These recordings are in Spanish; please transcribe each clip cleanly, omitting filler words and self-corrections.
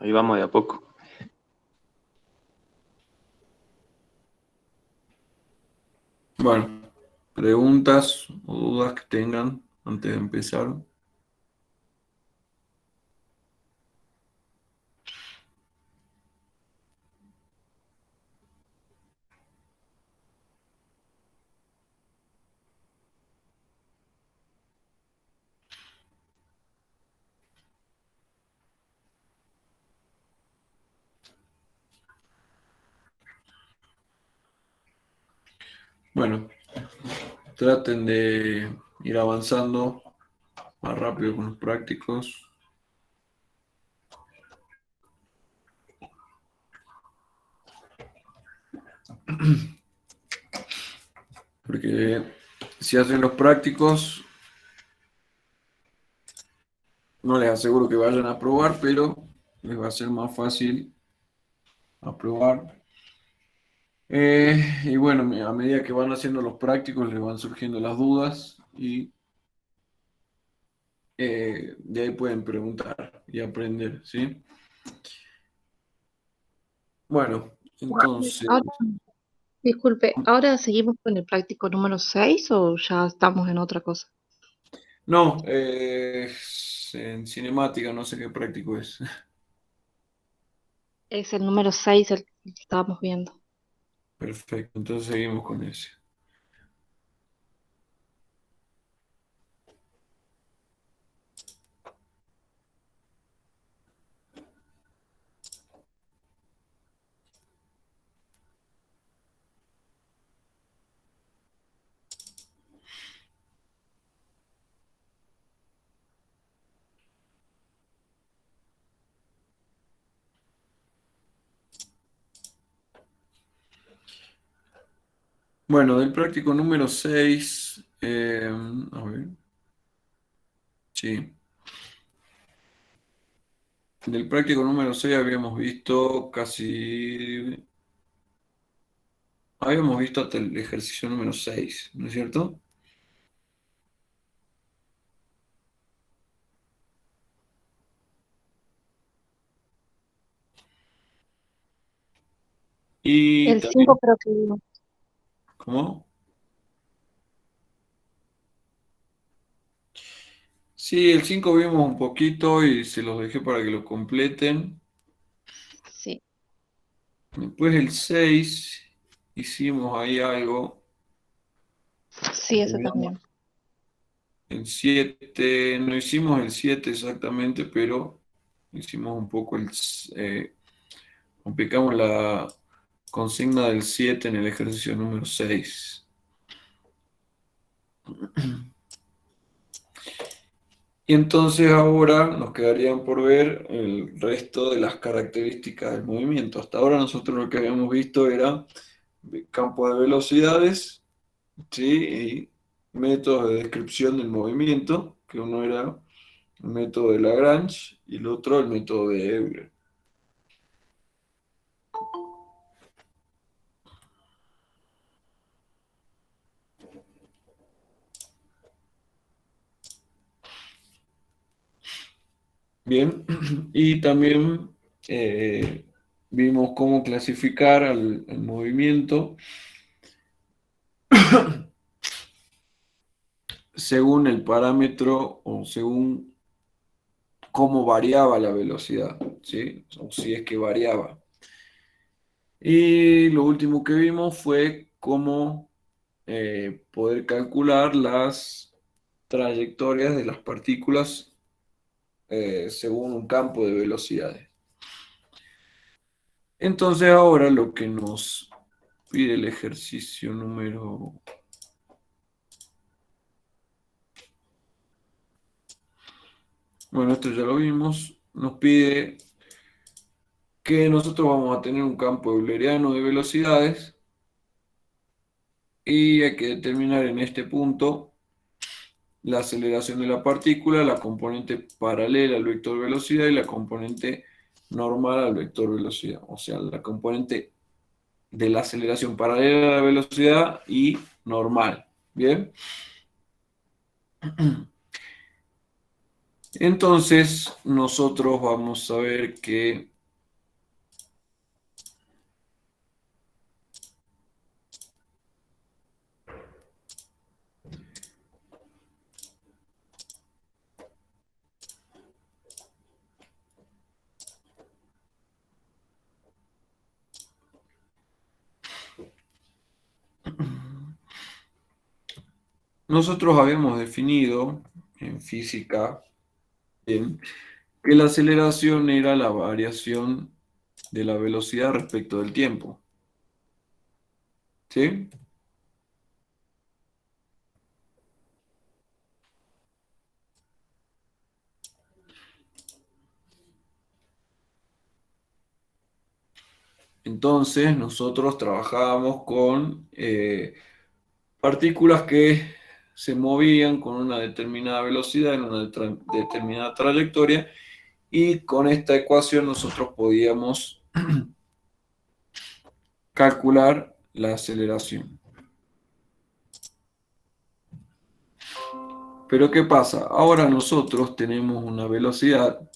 Ahí vamos de a poco. Bueno, preguntas o dudas que tengan antes de empezar. Bueno, traten de ir avanzando más rápido con los prácticos, porque si hacen los prácticos, no les aseguro que vayan a aprobar, pero les va a ser más fácil aprobar. Y bueno, a medida que van haciendo los prácticos, les van surgiendo las dudas y de ahí pueden preguntar y aprender, ¿sí? Bueno, entonces, Ahora, disculpe, ¿ahora seguimos con el práctico número 6 o ya estamos en otra cosa? no, en cinemática no sé qué práctico es. Es el número 6 el que estábamos viendo. Perfecto, entonces seguimos con ese. Bueno, del práctico número 6, a ver, sí. Del práctico número 6 habíamos visto hasta el ejercicio número 6, ¿no es cierto? Y El 5 también, creo que vimos. ¿cómo? Sí, el 5 vimos un poquito y se los dejé para que lo completen. Sí, Después el 6 hicimos ahí algo. sí, ese Terminamos también. el 7, no hicimos el 7 exactamente, pero hicimos un poco complicamos la consigna del 7 en el ejercicio número 6. Y entonces ahora nos quedarían por ver el resto de las características del movimiento. Hasta ahora nosotros lo que habíamos visto era campo de velocidades, ¿sí? Y métodos de descripción del movimiento, que uno era el método de Lagrange y el otro el método de Euler. Bien, y también eh, vimos cómo clasificar al movimiento según el parámetro o según cómo variaba la velocidad, ¿sí? O si es que variaba. Y lo último que vimos fue cómo poder calcular las trayectorias de las partículas según un campo de velocidades. Entonces ahora lo que nos pide el ejercicio número... Bueno, esto ya lo vimos. Nos pide que nosotros vamos a tener un campo euleriano de velocidades y hay que determinar en este punto la aceleración de la partícula, la componente paralela al vector velocidad y la componente normal al vector velocidad. O sea, la componente de la aceleración paralela a la velocidad y normal. ¿Bien? Entonces, nosotros vamos a ver que nosotros habíamos definido en física bien, que la aceleración era la variación de la velocidad respecto del tiempo. ¿Sí? Entonces, nosotros trabajábamos con partículas que se movían con una determinada velocidad en una determinada trayectoria y con esta ecuación nosotros podíamos calcular la aceleración. Pero ¿qué pasa? Ahora nosotros tenemos una velocidad,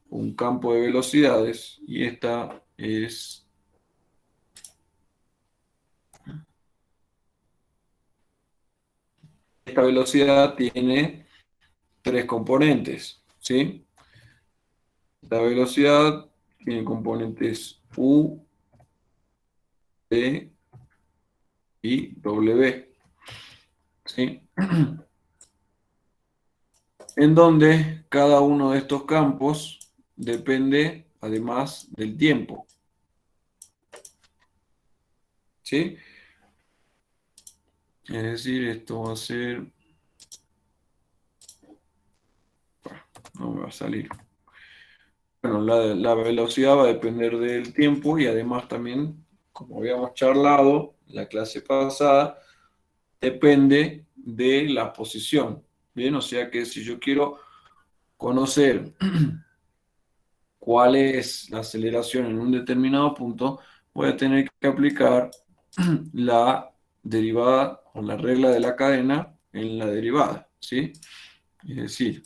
un campo de velocidades, y esta velocidad tiene tres componentes, ¿sí? La velocidad tiene componentes U, V y W, ¿sí? En donde cada uno de estos campos depende además del tiempo, ¿sí? Es decir, esto va a ser, no me va a salir. Bueno, la velocidad va a depender del tiempo y además también, como habíamos charlado en la clase pasada, depende de la posición. Bien, o sea que si yo quiero conocer cuál es la aceleración en un determinado punto, voy a tener que aplicar la derivada o la regla de la cadena en la derivada, ¿sí? Es decir,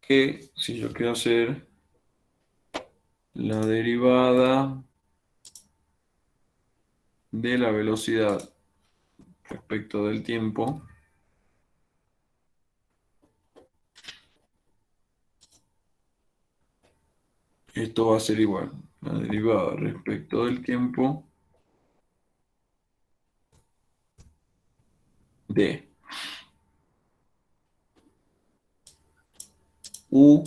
que si yo quiero hacer la derivada de la velocidad respecto del tiempo, esto va a ser igual. La derivada respecto del tiempo de U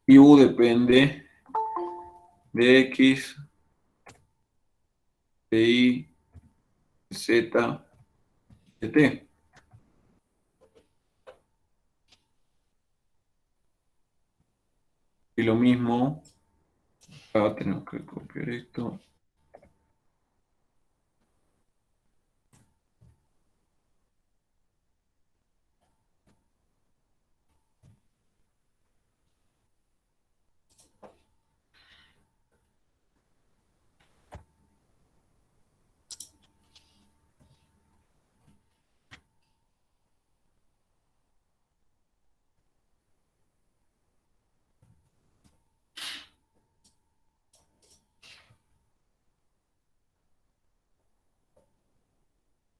y U depende de X, de Y, de Z, de T. Y lo mismo, acá tenemos que copiar esto.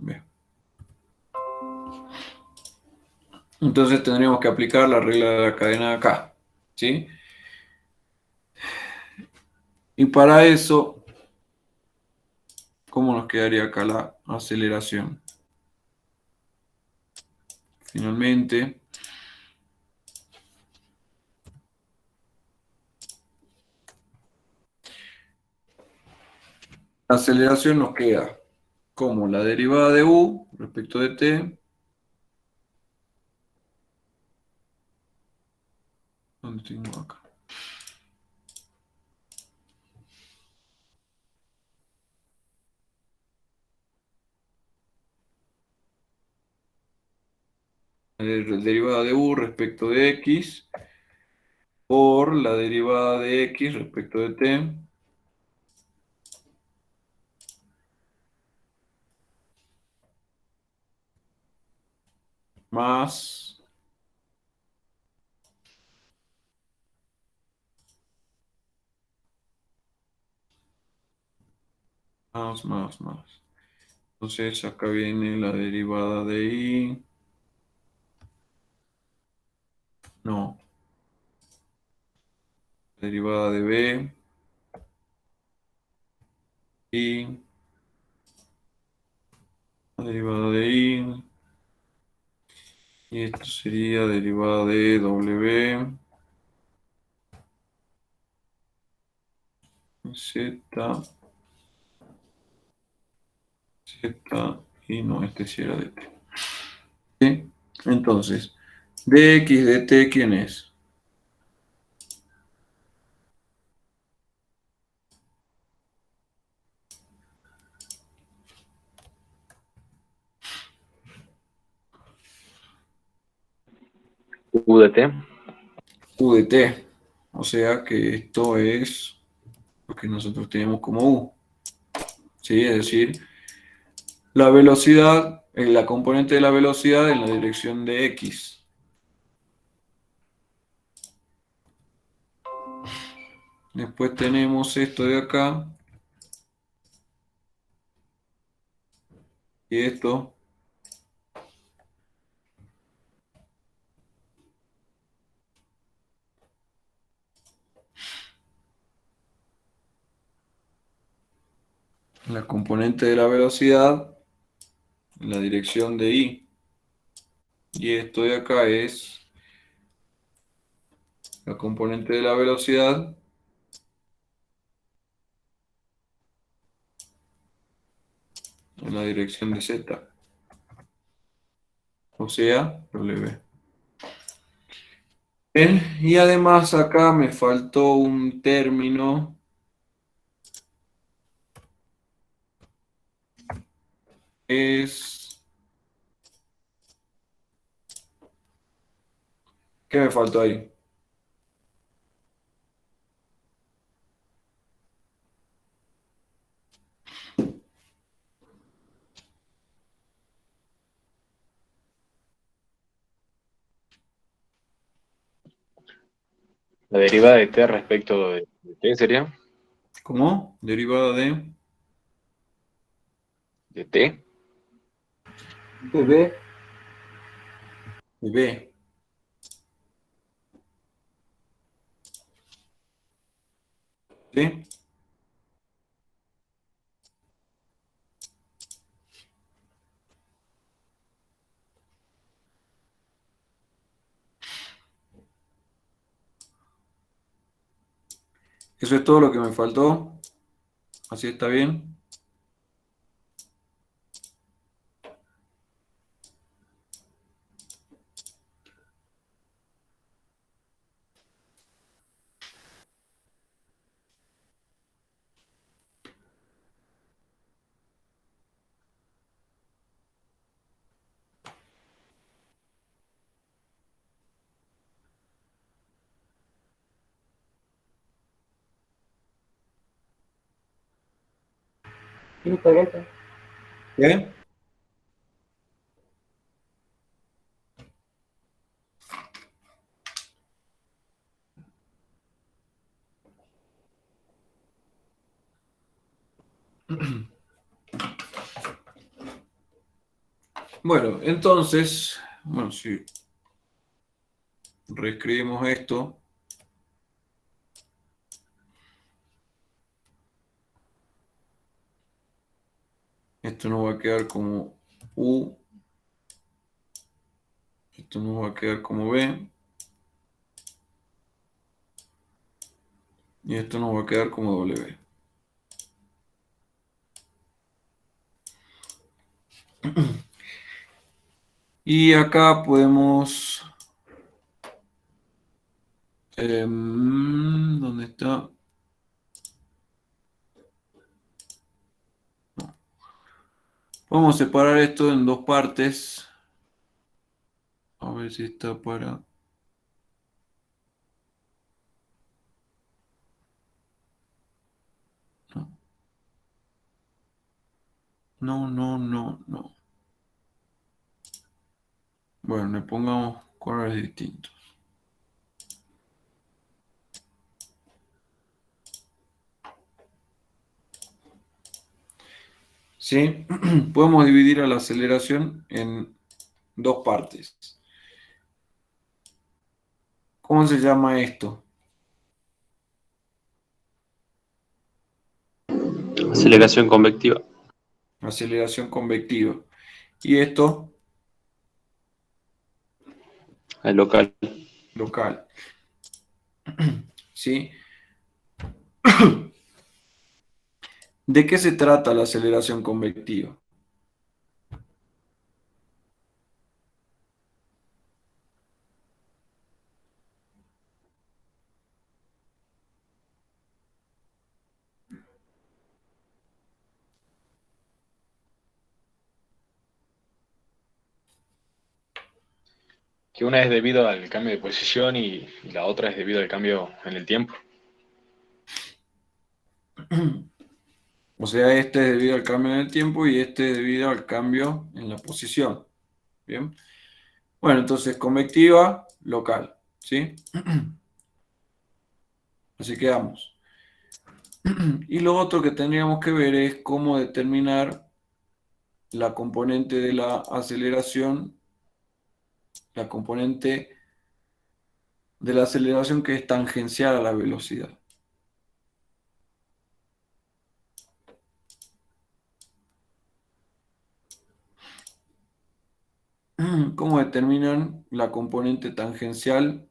Bien. Entonces tendríamos que aplicar la regla de la cadena de acá, ¿sí? Y para eso, ¿cómo nos quedaría acá la aceleración? Finalmente, La aceleración nos queda como la derivada de u respecto de t. ¿Dónde tengo acá? La derivada de u respecto de x por la derivada de x respecto de t más, más. Entonces acá viene la derivada de i. No, derivada de b y la derivada de i. Y esto sería derivada de w, z, z, y no, este sí era de t. ¿Sí? Entonces, dx de t, ¿quién es? U de t. U de t. O sea que esto es lo que nosotros tenemos como u. ¿Sí? Es decir, la velocidad, la componente de la velocidad en la dirección de x. Después tenemos esto de acá y esto. La componente de la velocidad en la dirección de i. Y esto de acá es la componente de la velocidad en la dirección de z. O sea, w. Bien, y además acá me faltó un término. ¿Qué me faltó ahí? La derivada de t respecto de t sería ¿Cómo? Derivada de t. de b. De b. ¿Sí? Eso es todo lo que me faltó. Así está bien. ¿Bien? Bueno, entonces, bueno, si reescribimos esto, esto nos va a quedar como u, esto nos va a quedar como b, y esto nos va a quedar como w. Y acá podemos... ¿dónde está? Vamos a separar esto en dos partes. A ver si está para... No, no, no, no. Bueno, le pongamos colores distintos. ¿Sí? Podemos dividir a la aceleración en dos partes. ¿Cómo se llama esto? Aceleración convectiva. Aceleración convectiva. Y esto, El local. local. ¿Sí? ¿De qué se trata la aceleración convectiva? Que una es debido al cambio de posición y la otra es debido al cambio en el tiempo. O sea, este es debido al cambio en el tiempo y este es debido al cambio en la posición. ¿Bien? Bueno, entonces convectiva, local. ¿Sí? Así quedamos. Y lo otro que tendríamos que ver es cómo determinar la componente de la aceleración, la componente de la aceleración que es tangencial a la velocidad. ¿Cómo determinan la componente tangencial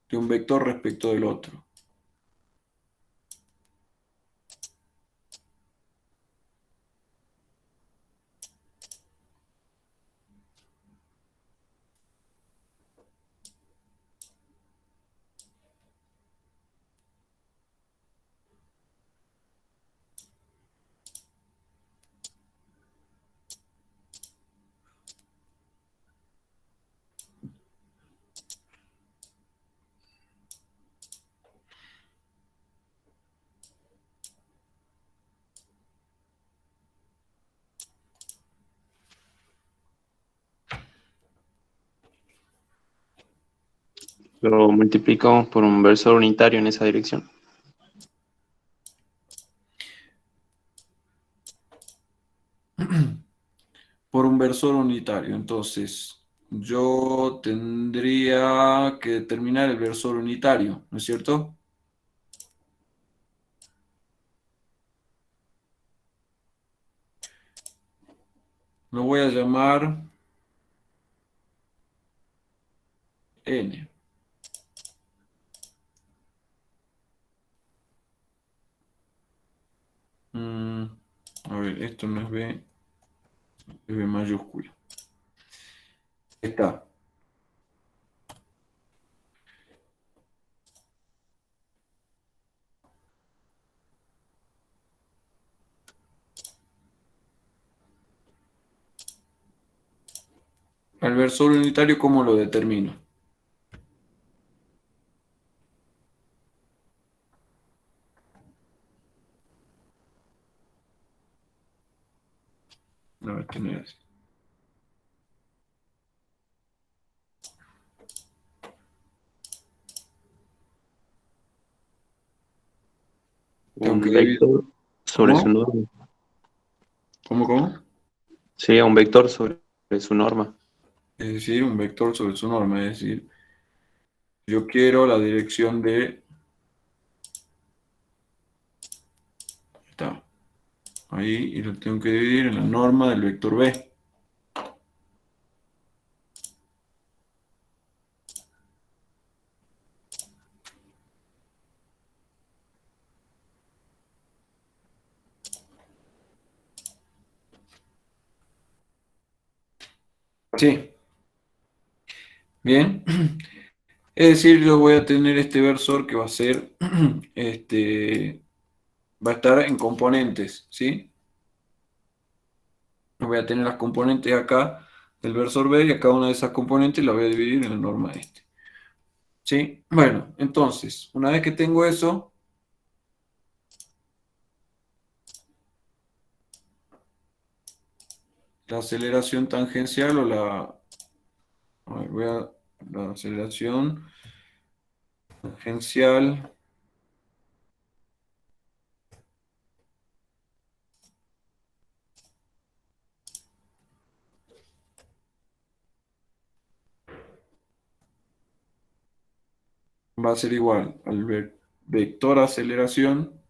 de un vector respecto del otro? Lo multiplicamos por un versor unitario en esa dirección. Por un versor unitario. Entonces, yo tendría que determinar el versor unitario, ¿no es cierto? Lo voy a llamar n. Mm, a ver, esto no es B, es B mayúscula. Está. El versor unitario, ¿cómo lo determino? No, este no es. Tengo que Un dividir. vector sobre su ¿Cómo? norma. ¿Cómo, cómo? Sería un vector sobre su norma. Es decir, un vector sobre su norma. Es decir, yo quiero la dirección de... Está. Ahí, y lo tengo que dividir en la norma del vector B. Sí, bien. Es decir, yo voy a tener este versor que va a ser, va a estar en componentes, ¿sí? Voy a tener las componentes acá del versor B y a cada una de esas componentes la voy a dividir en la norma este. ¿Sí? Bueno, entonces, una vez que tengo eso, la aceleración tangencial o a ver, la aceleración tangencial va a ser igual al vector aceleración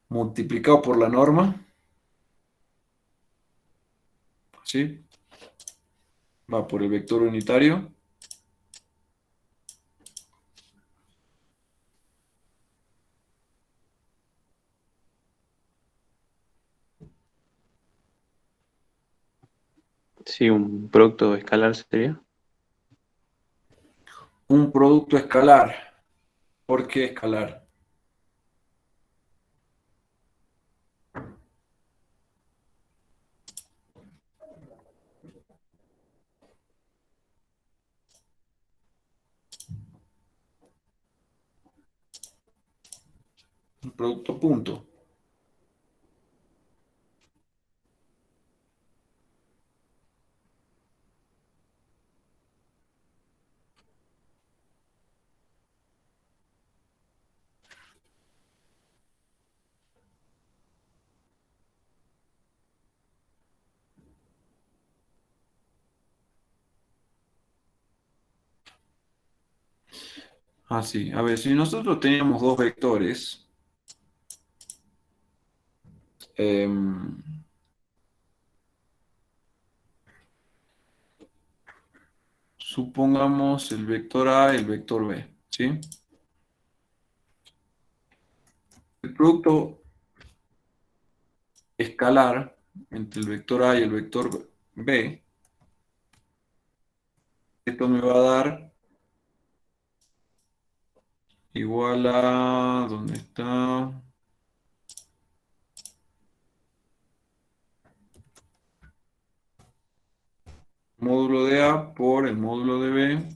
multiplicado por la norma, ¿sí? Va por el vector unitario Sí, un producto escalar sería. un producto escalar. ¿Por qué escalar? Un producto punto. Así, a ver, si nosotros teníamos dos vectores, em, supongamos el vector A y el vector B, ¿sí? El producto escalar entre el vector A y el vector B, esto me va a dar igual a, ¿dónde está? Módulo de A por el módulo de B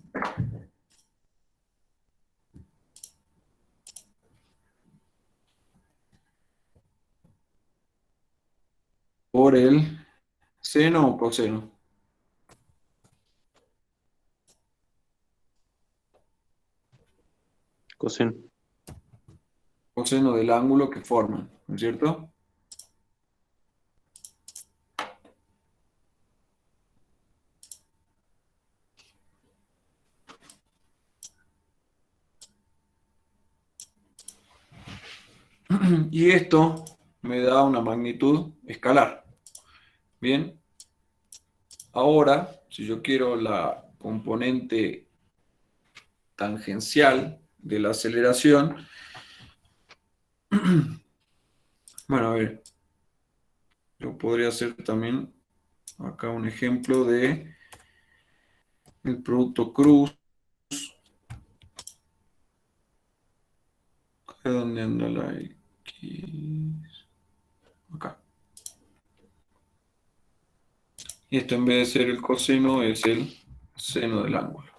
por el seno o coseno. Coseno. Coseno del ángulo que forman, ¿no es cierto? Y esto me da una magnitud escalar. Bien, ahora, si yo quiero la componente tangencial de la aceleración, bueno, a ver, yo podría hacer también acá un ejemplo de el producto cruz. ¿Dónde anda la X? Acá. Y esto en vez de ser el coseno es el seno del ángulo.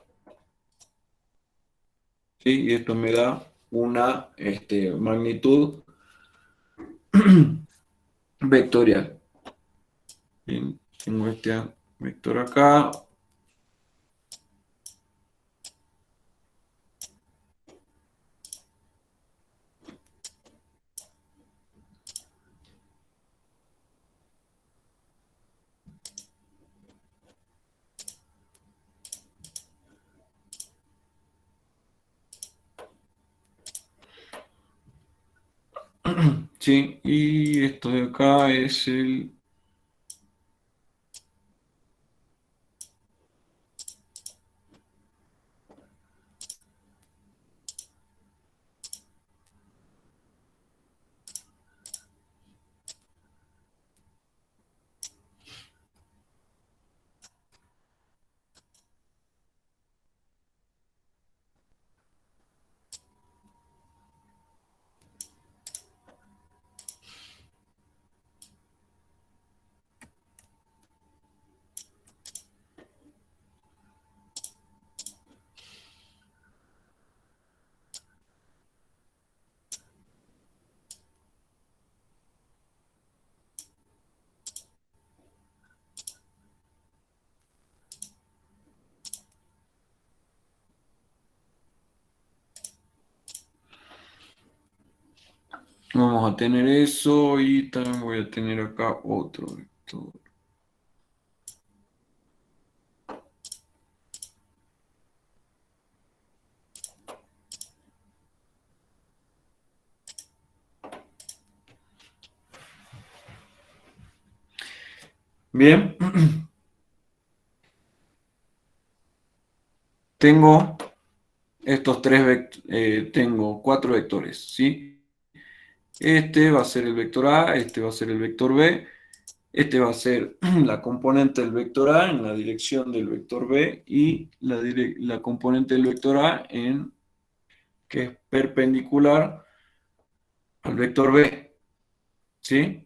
¿Sí? Y esto me da una magnitud vectorial. Bien, tengo este vector acá. Sí, y esto de acá es el... Vamos a tener eso y también voy a tener acá otro vector. Bien. Tengo estos tengo 4 vectores, ¿sí? Este va a ser el vector A, este va a ser el vector B, este va a ser la componente del vector A en la dirección del vector B y la componente del vector A que es perpendicular al vector B, ¿sí?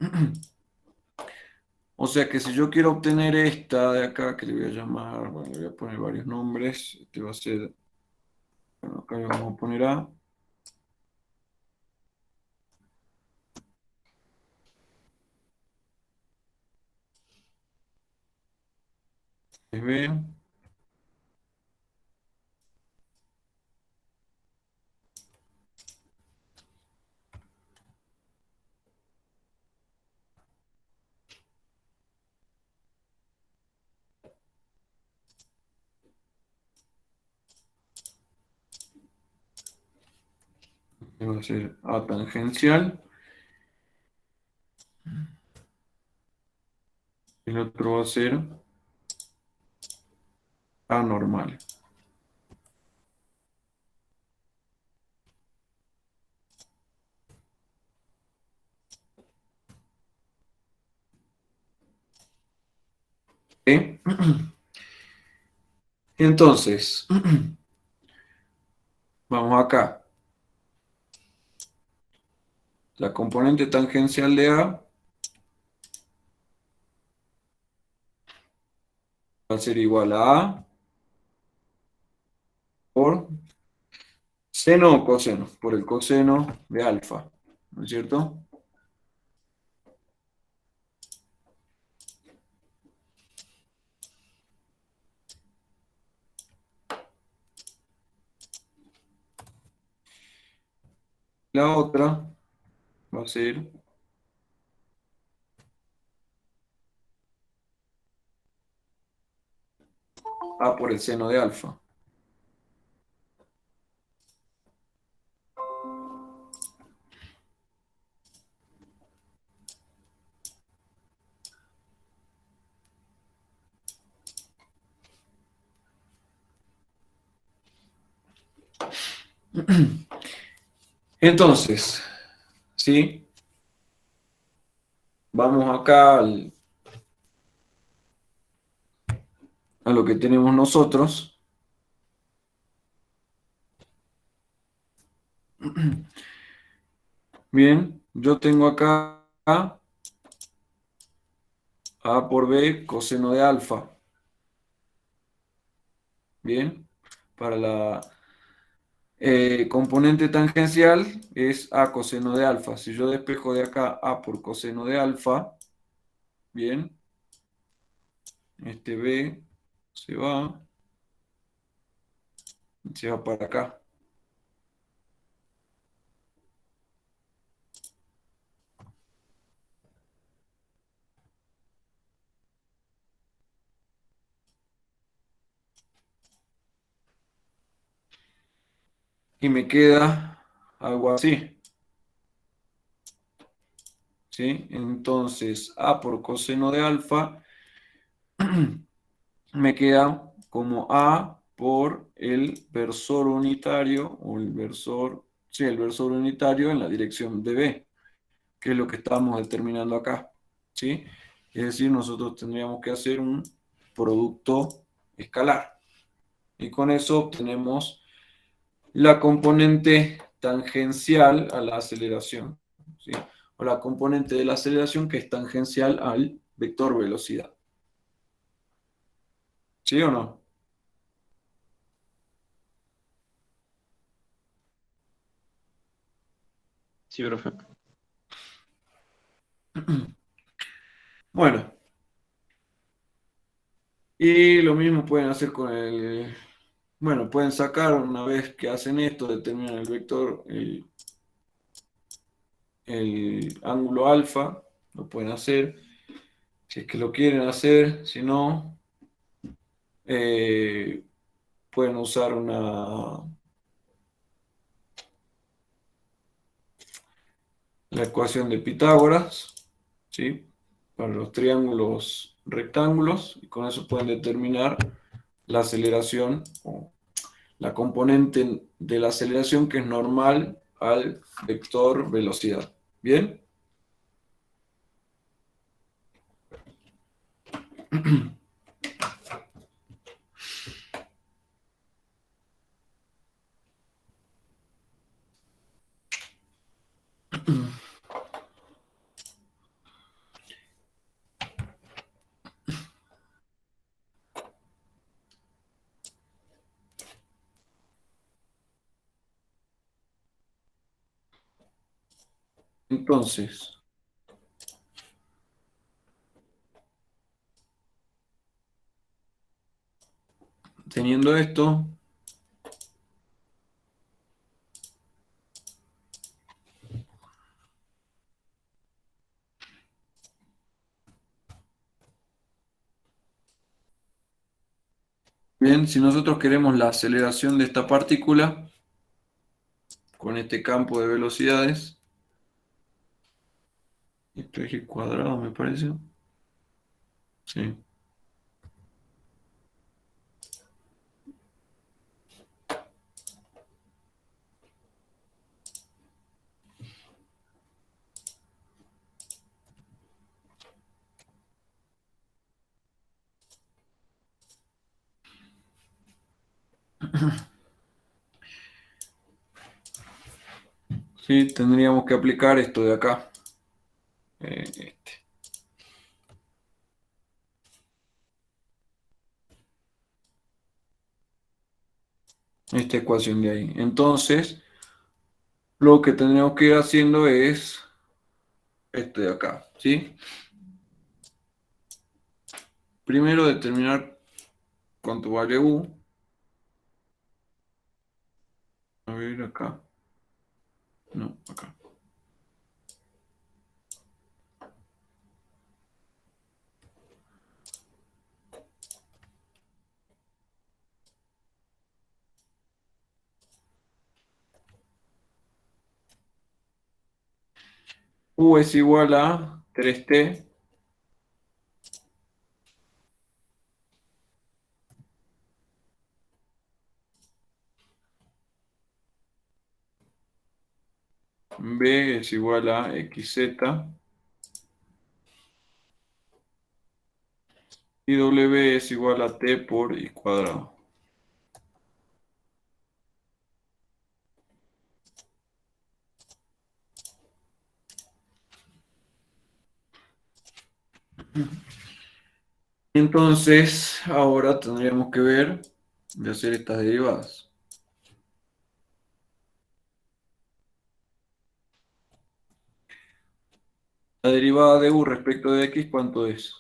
O sea que si yo quiero obtener esta de acá, que le voy a llamar, bueno, le voy a poner varios nombres, este va a ser, bueno, acá le vamos a poner A. B, este va a ser A tangencial, el otro va a ser A normal. ¿Sí? Entonces, vamos acá. La componente tangencial de A va a ser igual a A por seno o coseno, por el coseno de alfa, ¿no es cierto? La otra va a ser A por el seno de alfa. Entonces, ¿sí? Vamos acá a lo que tenemos nosotros. Bien, yo tengo acá A por B coseno de alfa. Bien, para la componente tangencial es A coseno de alfa. Si yo despejo de acá A por coseno de alfa, bien, este B se va para acá. Y me queda algo así. ¿Sí? Entonces, A por coseno de alfa me queda como A por el versor unitario, o el versor, sí, el versor unitario en la dirección de B, que es lo que estamos determinando acá. ¿Sí? Es decir, nosotros tendríamos que hacer un producto escalar. Y con eso obtenemos la componente tangencial a la aceleración, ¿sí? O la componente de la aceleración que es tangencial al vector velocidad. ¿Sí o no? Sí, profe. Bueno, y lo mismo pueden hacer con bueno, pueden sacar una vez que hacen esto, determinan el vector, el ángulo alfa, lo pueden hacer, si es que lo quieren hacer, si no, pueden usar la ecuación de Pitágoras, ¿sí? Para los triángulos rectángulos, y con eso pueden determinar la aceleración o la componente de la aceleración que es normal al vector velocidad. ¿Bien? Entonces, teniendo esto, bien, si nosotros queremos la aceleración de esta partícula con este campo de velocidades, esto es eje cuadrado, me parece. Sí. Sí, tendríamos que aplicar esto de acá. Esta ecuación de ahí. Entonces, lo que tendríamos que ir haciendo es esto de acá, ¿sí? Primero determinar cuánto vale U. A ver, acá. No, acá. U es igual a 3T B es igual a XZ y W es igual a T por I cuadrado. Entonces, ahora tendríamos que ver de hacer estas derivadas. La derivada de U respecto de X, ¿cuánto es?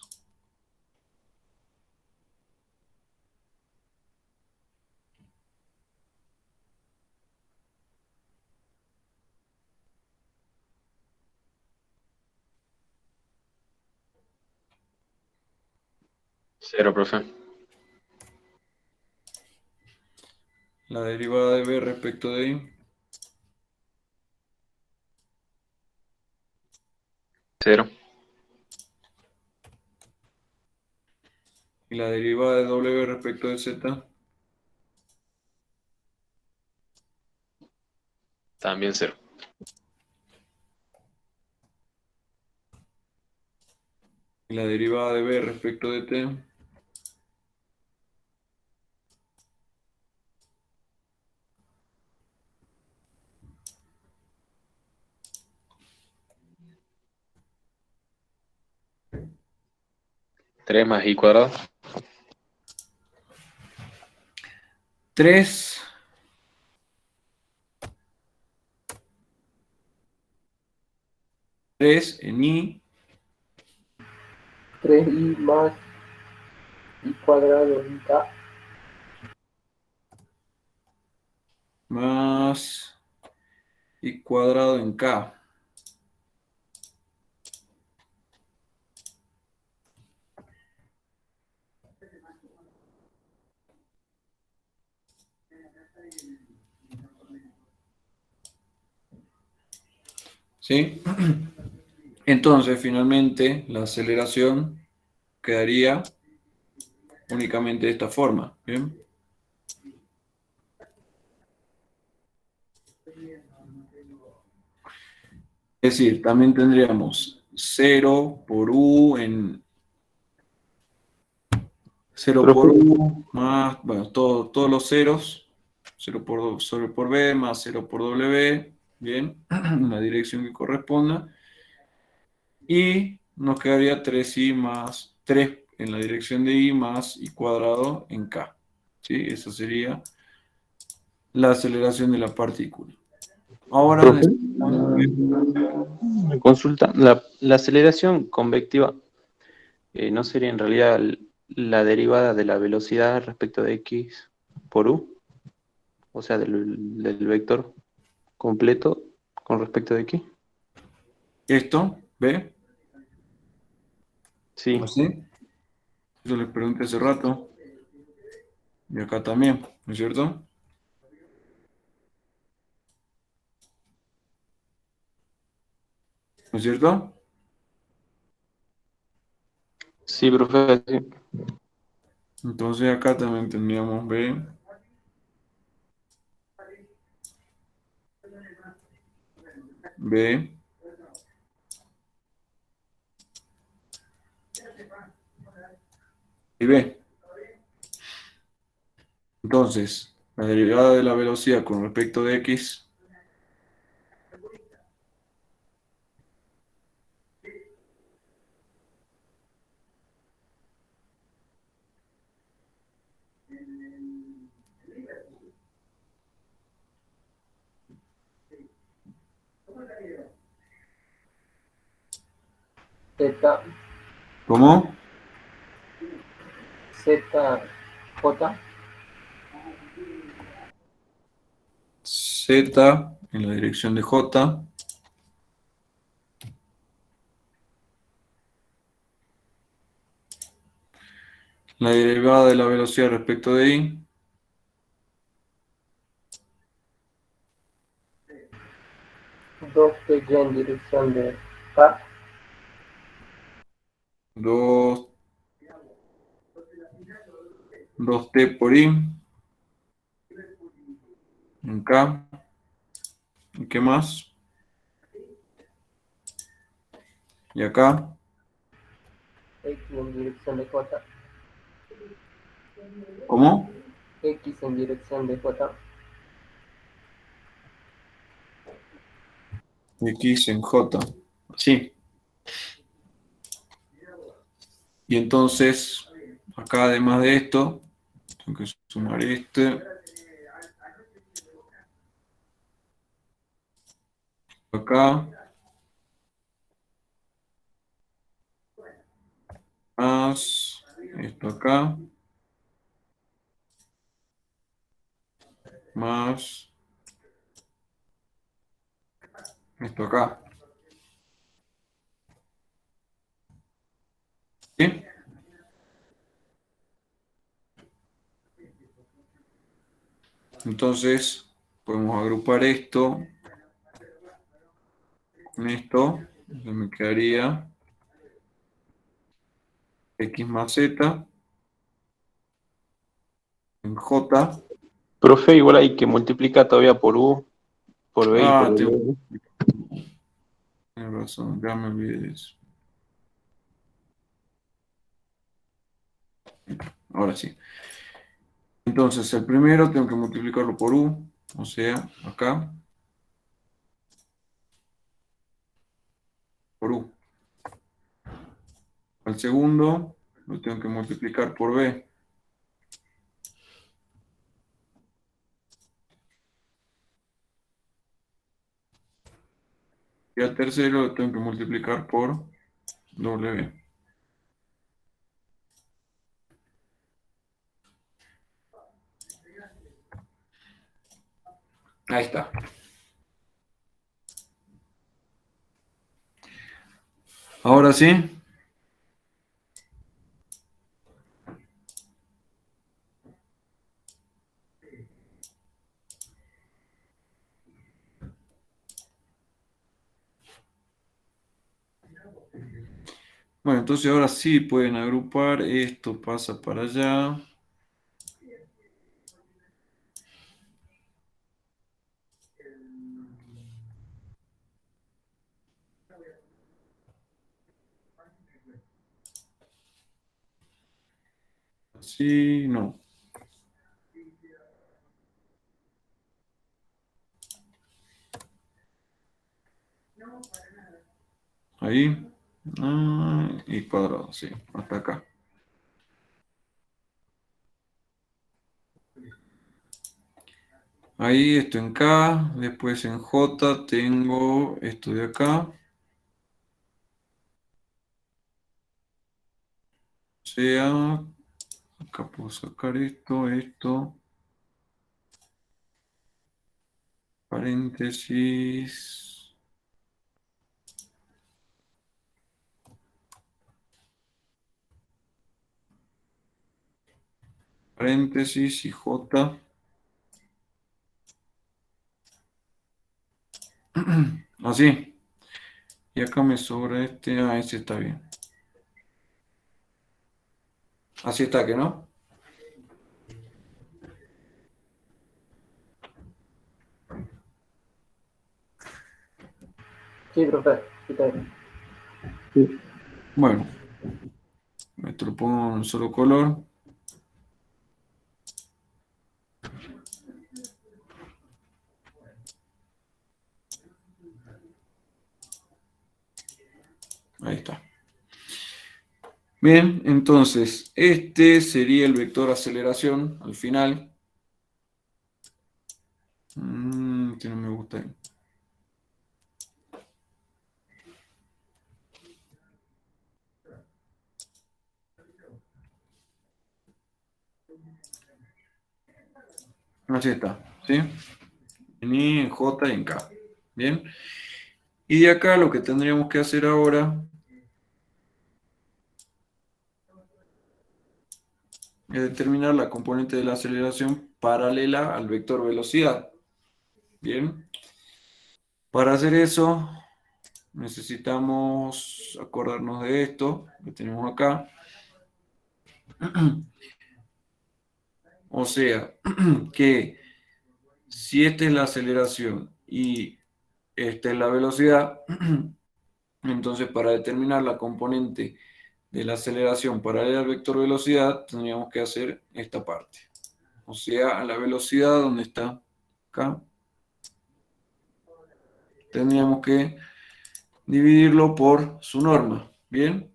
Cero, profe. La derivada de B respecto de Y. Cero. Y la derivada de W respecto de Z. También cero. Y la derivada de B respecto de T. Tres más I cuadrado. 3 3 en Y 3i más i cuadrado en k más Y cuadrado en K. ¿sí? Entonces, finalmente, la aceleración quedaría únicamente de esta forma, ¿bien? Es decir, también tendríamos 0 por u en 0 Profe, por u más, bueno, todos los ceros, 0 por b más 0 por w, bien, en la dirección que corresponda. Y nos quedaría 3i más 3 en la dirección de i más i cuadrado en k. ¿Sí? Esa sería la aceleración de la partícula. Ahora profe, necesitamos ver, me consulta. La aceleración convectiva ¿no sería en realidad la derivada de la velocidad respecto de x por u? O sea, del vector completo con respecto de x. esto, ¿ve? Sí, Así. Eso les pregunté hace rato. Y acá también, ¿no es cierto? ¿No es cierto? sí, profe, sí. Entonces acá también tendríamos B, B y B. Entonces, la derivada de la velocidad con respecto de X, Z, ¿cómo? Z, J, Z en la dirección de J, la derivada de la velocidad respecto de I, 2T en dirección de K, 2, 2T por I, en K, ¿y qué más? Y acá, X en dirección de J, ¿cómo? X en dirección de J, X en J, sí. Y entonces, acá además de esto, tengo que sumar acá, más esto acá, más esto acá. ¿Sí? Entonces, podemos agrupar esto con esto. Entonces me quedaría X más Z en J. Profe, igual hay que multiplicar todavía por u, por b y por Ah, w. tienes razón, ya me olvidé de eso. Ahora sí. Entonces, el primero tengo que multiplicarlo por U, o sea, acá, por U. Al segundo lo tengo que multiplicar por B. Y al tercero lo tengo que multiplicar por W. Ahí está. Ahora sí, Bueno, entonces ahora sí pueden agrupar, esto pasa para allá. Así, no. Ahí. Y cuadrado, sí, hasta acá. Ahí esto en K, después en J tengo esto de acá. O sea, acá puedo sacar esto, paréntesis, paréntesis y J. Así. Y acá me sobra este está bien. Así está, ¿que no? Sí, profe. Sí, está bien. Bueno, esto lo pongo en un solo color. Ahí está. Bien, entonces, este sería el vector aceleración al final. Que no me gusta. Así está, ¿sí? En I, en J y en K. Bien. Y de acá lo que tendríamos que hacer ahora es determinar la componente de la aceleración paralela al vector velocidad. Bien. Para hacer eso necesitamos acordarnos de esto que tenemos acá. O sea, que si esta es la aceleración y esta es la velocidad, entonces para determinar la componente de la aceleración paralela al vector velocidad, tendríamos que hacer esta parte. O sea, a la velocidad donde está acá, tendríamos que dividirlo por su norma. ¿Bien?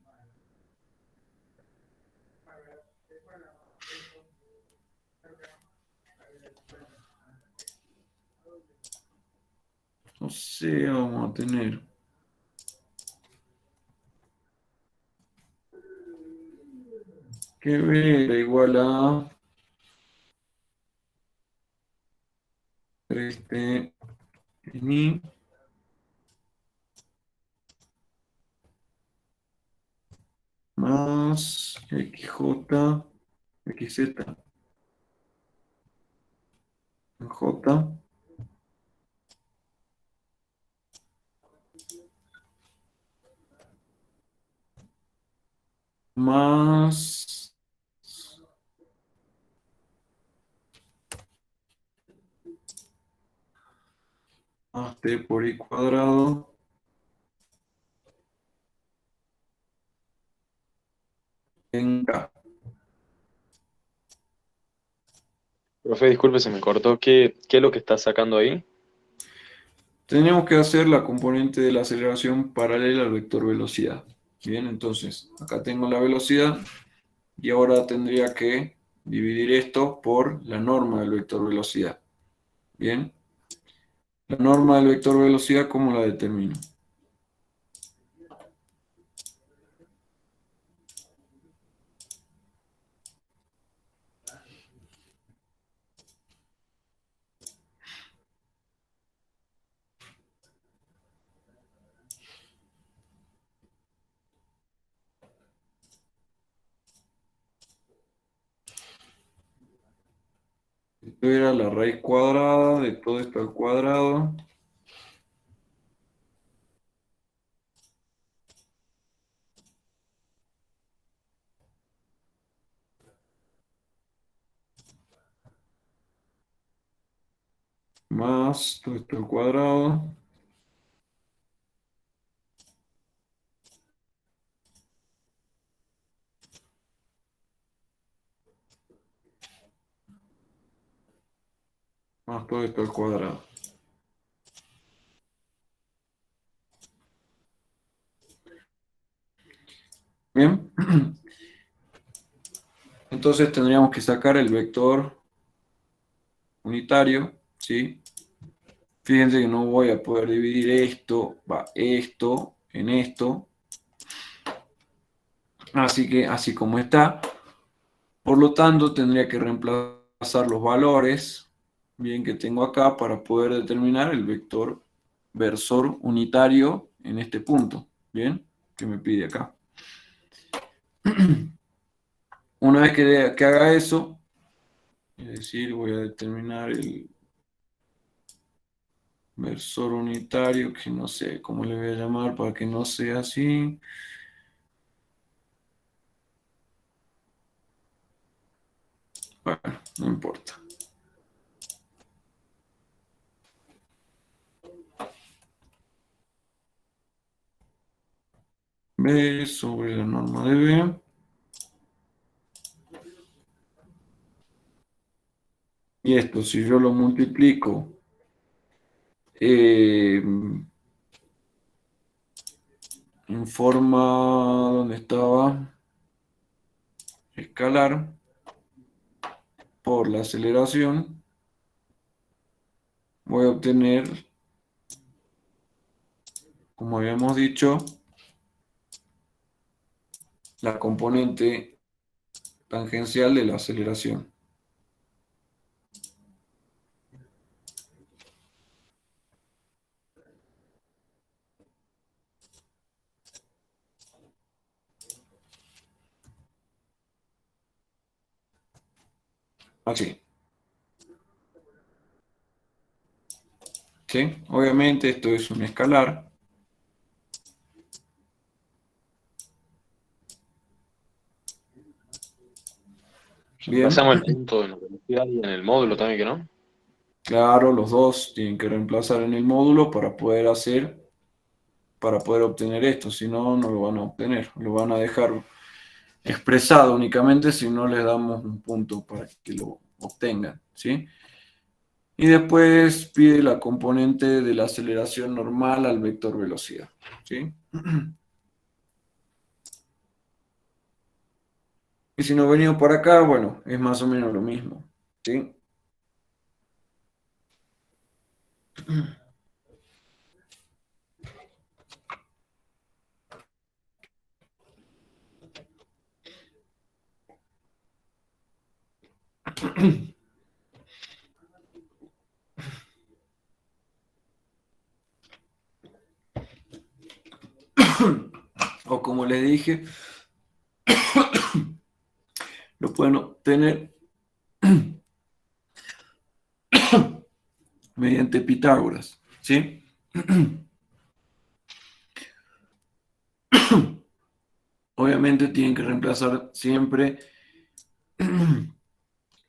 O sea, vamos a tener que V igual a 3T en I más XJ, XZ en J más T por I cuadrado en K. Profe, disculpe, se me cortó. ¿Qué es lo que está sacando ahí? Tenemos que hacer la componente de la aceleración paralela al vector velocidad. Bien, entonces acá tengo la velocidad y ahora tendría que dividir esto por la norma del vector velocidad. Bien, la norma del vector velocidad, ¿cómo la determino? Esto era la raíz cuadrada de todo esto al cuadrado. más todo esto al cuadrado. Más todo esto al cuadrado. Bien. Entonces tendríamos que sacar el vector unitario, ¿sí? Fíjense que no voy a poder dividir esto, esto en esto. Así que así como está. Por lo tanto, tendría que reemplazar los valores, bien, que tengo acá para poder determinar el vector versor unitario en este punto, bien, que me pide acá. Una vez que haga eso, es decir, voy a determinar el versor unitario, que no sé cómo le voy a llamar para que no sea así. Bueno, no importa. B sobre la norma de B. Y esto, si yo lo multiplico en forma, ¿dónde estaba? Escalar por la aceleración, voy a obtener, como habíamos dicho, la componente tangencial de la aceleración. Así. ¿Sí? Obviamente esto es un escalar. Bien. Pasamos el punto en la velocidad y en el módulo también, ¿que no? Claro, los dos tienen que reemplazar en el módulo para poder obtener esto, si no, no lo van a obtener, lo van a dejar expresado únicamente si no les damos un punto para que lo obtengan, ¿sí? Y después pide la componente de la aceleración normal al vector velocidad, ¿sí? Y si nos venimos por acá, bueno, es más o menos lo mismo, ¿sí? O como les dije, lo pueden obtener mediante Pitágoras, ¿sí? Obviamente tienen que reemplazar siempre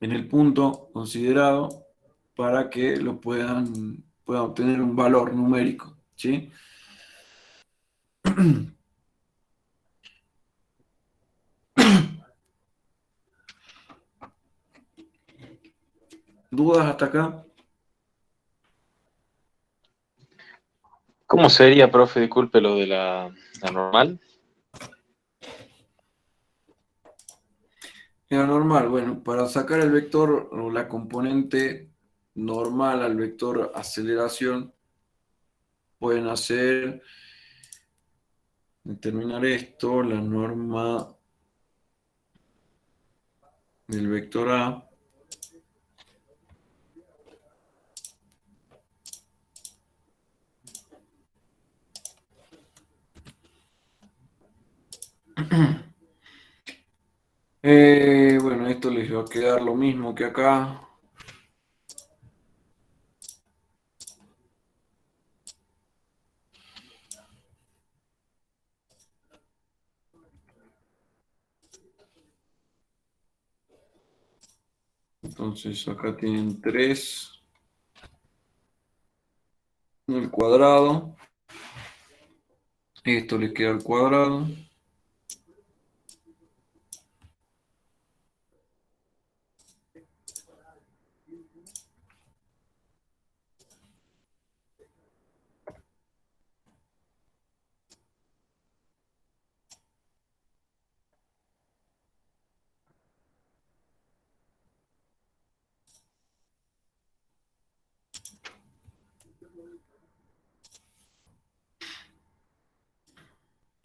en el punto considerado para que puedan obtener un valor numérico, ¿sí? ¿Dudas hasta acá? ¿Cómo sería, profe, disculpe, lo de la normal? Era normal, bueno, para sacar el vector o la componente normal al vector aceleración, pueden determinar esto, la norma del vector A. Bueno, esto les va a quedar lo mismo que acá. Entonces acá tienen 3. el cuadrado. Esto le queda al cuadrado.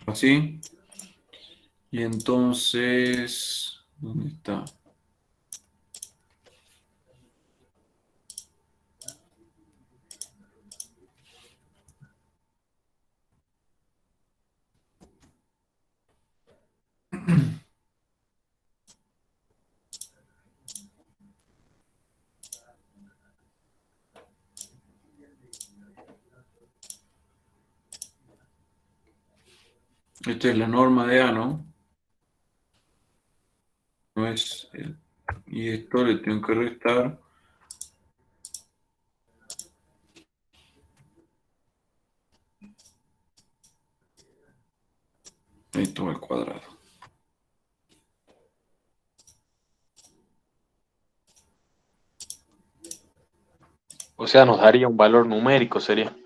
Así. Y entonces, ¿dónde está? Esta es la norma de A, ¿no? No es y esto le tengo que restar. Esto al cuadrado. O sea, nos daría un valor numérico, sería.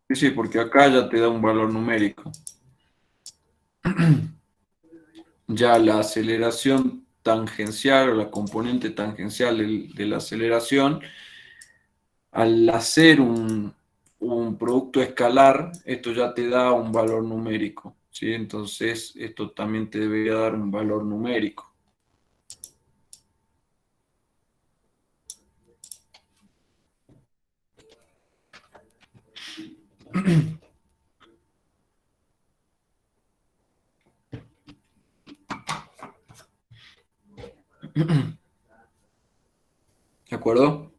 Sí, porque acá ya te da un valor numérico. Ya la aceleración tangencial o la componente tangencial de la aceleración, al hacer un producto escalar, esto ya te da un valor numérico, ¿sí? Entonces, esto también te debería dar un valor numérico. ¿De acuerdo?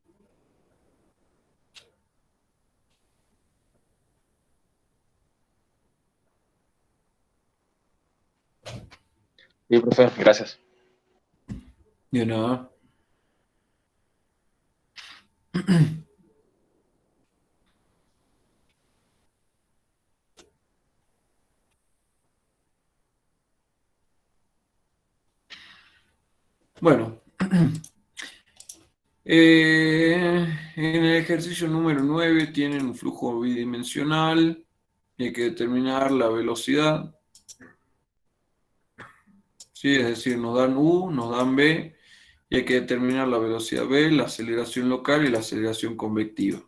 Sí, profe, gracias. De nada. Bueno, en el ejercicio número 9 tienen un flujo bidimensional y hay que determinar la velocidad. ¿Sí? Es decir, nos dan U, nos dan B y hay que determinar la velocidad B, la aceleración local y la aceleración convectiva.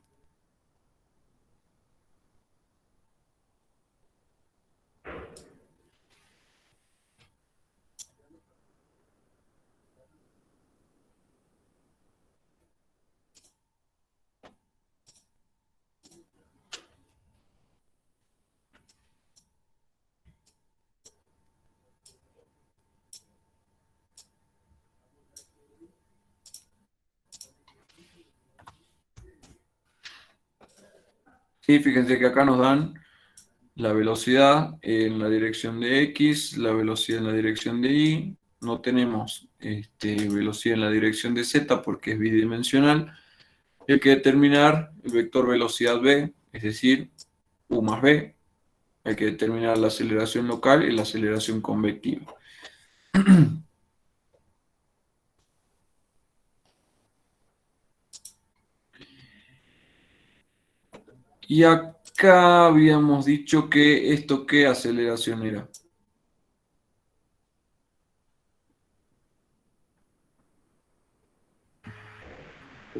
Sí, fíjense que acá nos dan la velocidad en la dirección de X, la velocidad en la dirección de Y. No tenemos velocidad en la dirección de Z porque es bidimensional. Y hay que determinar el vector velocidad B, es decir, U más B. Hay que determinar la aceleración local y la aceleración convectiva. Y acá habíamos dicho que esto, ¿qué aceleración era?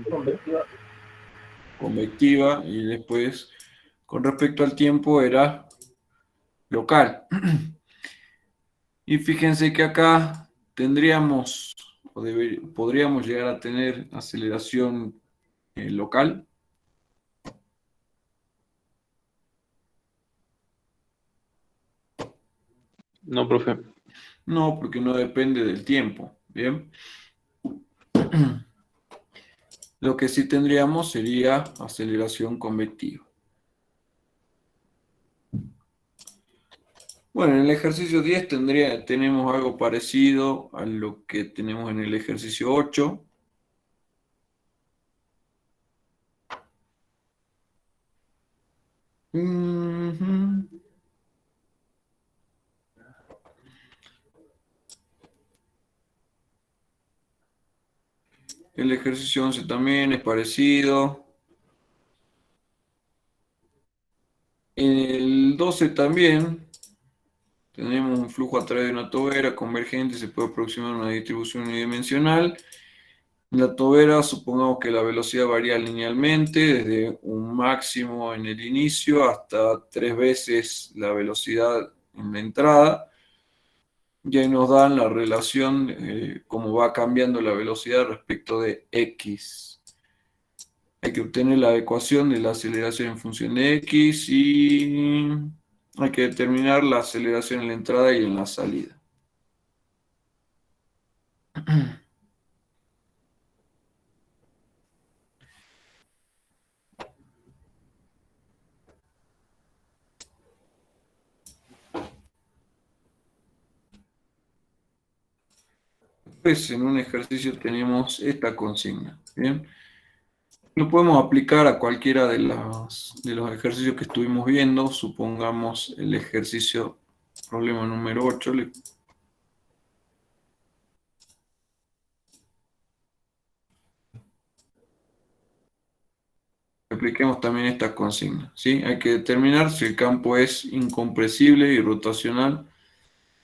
Convectiva. Convectiva, y después, con respecto al tiempo, era local. Y fíjense que acá tendríamos, podríamos llegar a tener aceleración local. No, profe. No, porque no depende del tiempo. Bien. Lo que sí tendríamos sería aceleración convectiva. Bueno, en el ejercicio 10 tenemos algo parecido a lo que tenemos en el ejercicio 8. Ujú. El ejercicio 11 también es parecido. En el 12 también tenemos un flujo a través de una tobera convergente, se puede aproximar a una distribución unidimensional. En la tobera supongamos que la velocidad varía linealmente, desde un máximo en el inicio hasta 3 veces la velocidad en la entrada. Y ahí nos dan la relación, cómo va cambiando la velocidad respecto de x. Hay que obtener la ecuación de la aceleración en función de x y hay que determinar la aceleración en la entrada y en la salida. Pues en un ejercicio tenemos esta consigna. ¿Bien? Lo podemos aplicar a cualquiera de los ejercicios que estuvimos viendo. Supongamos el ejercicio problema número 8. Apliquemos también esta consigna, ¿sí? Hay que determinar si el campo es incompresible y rotacional,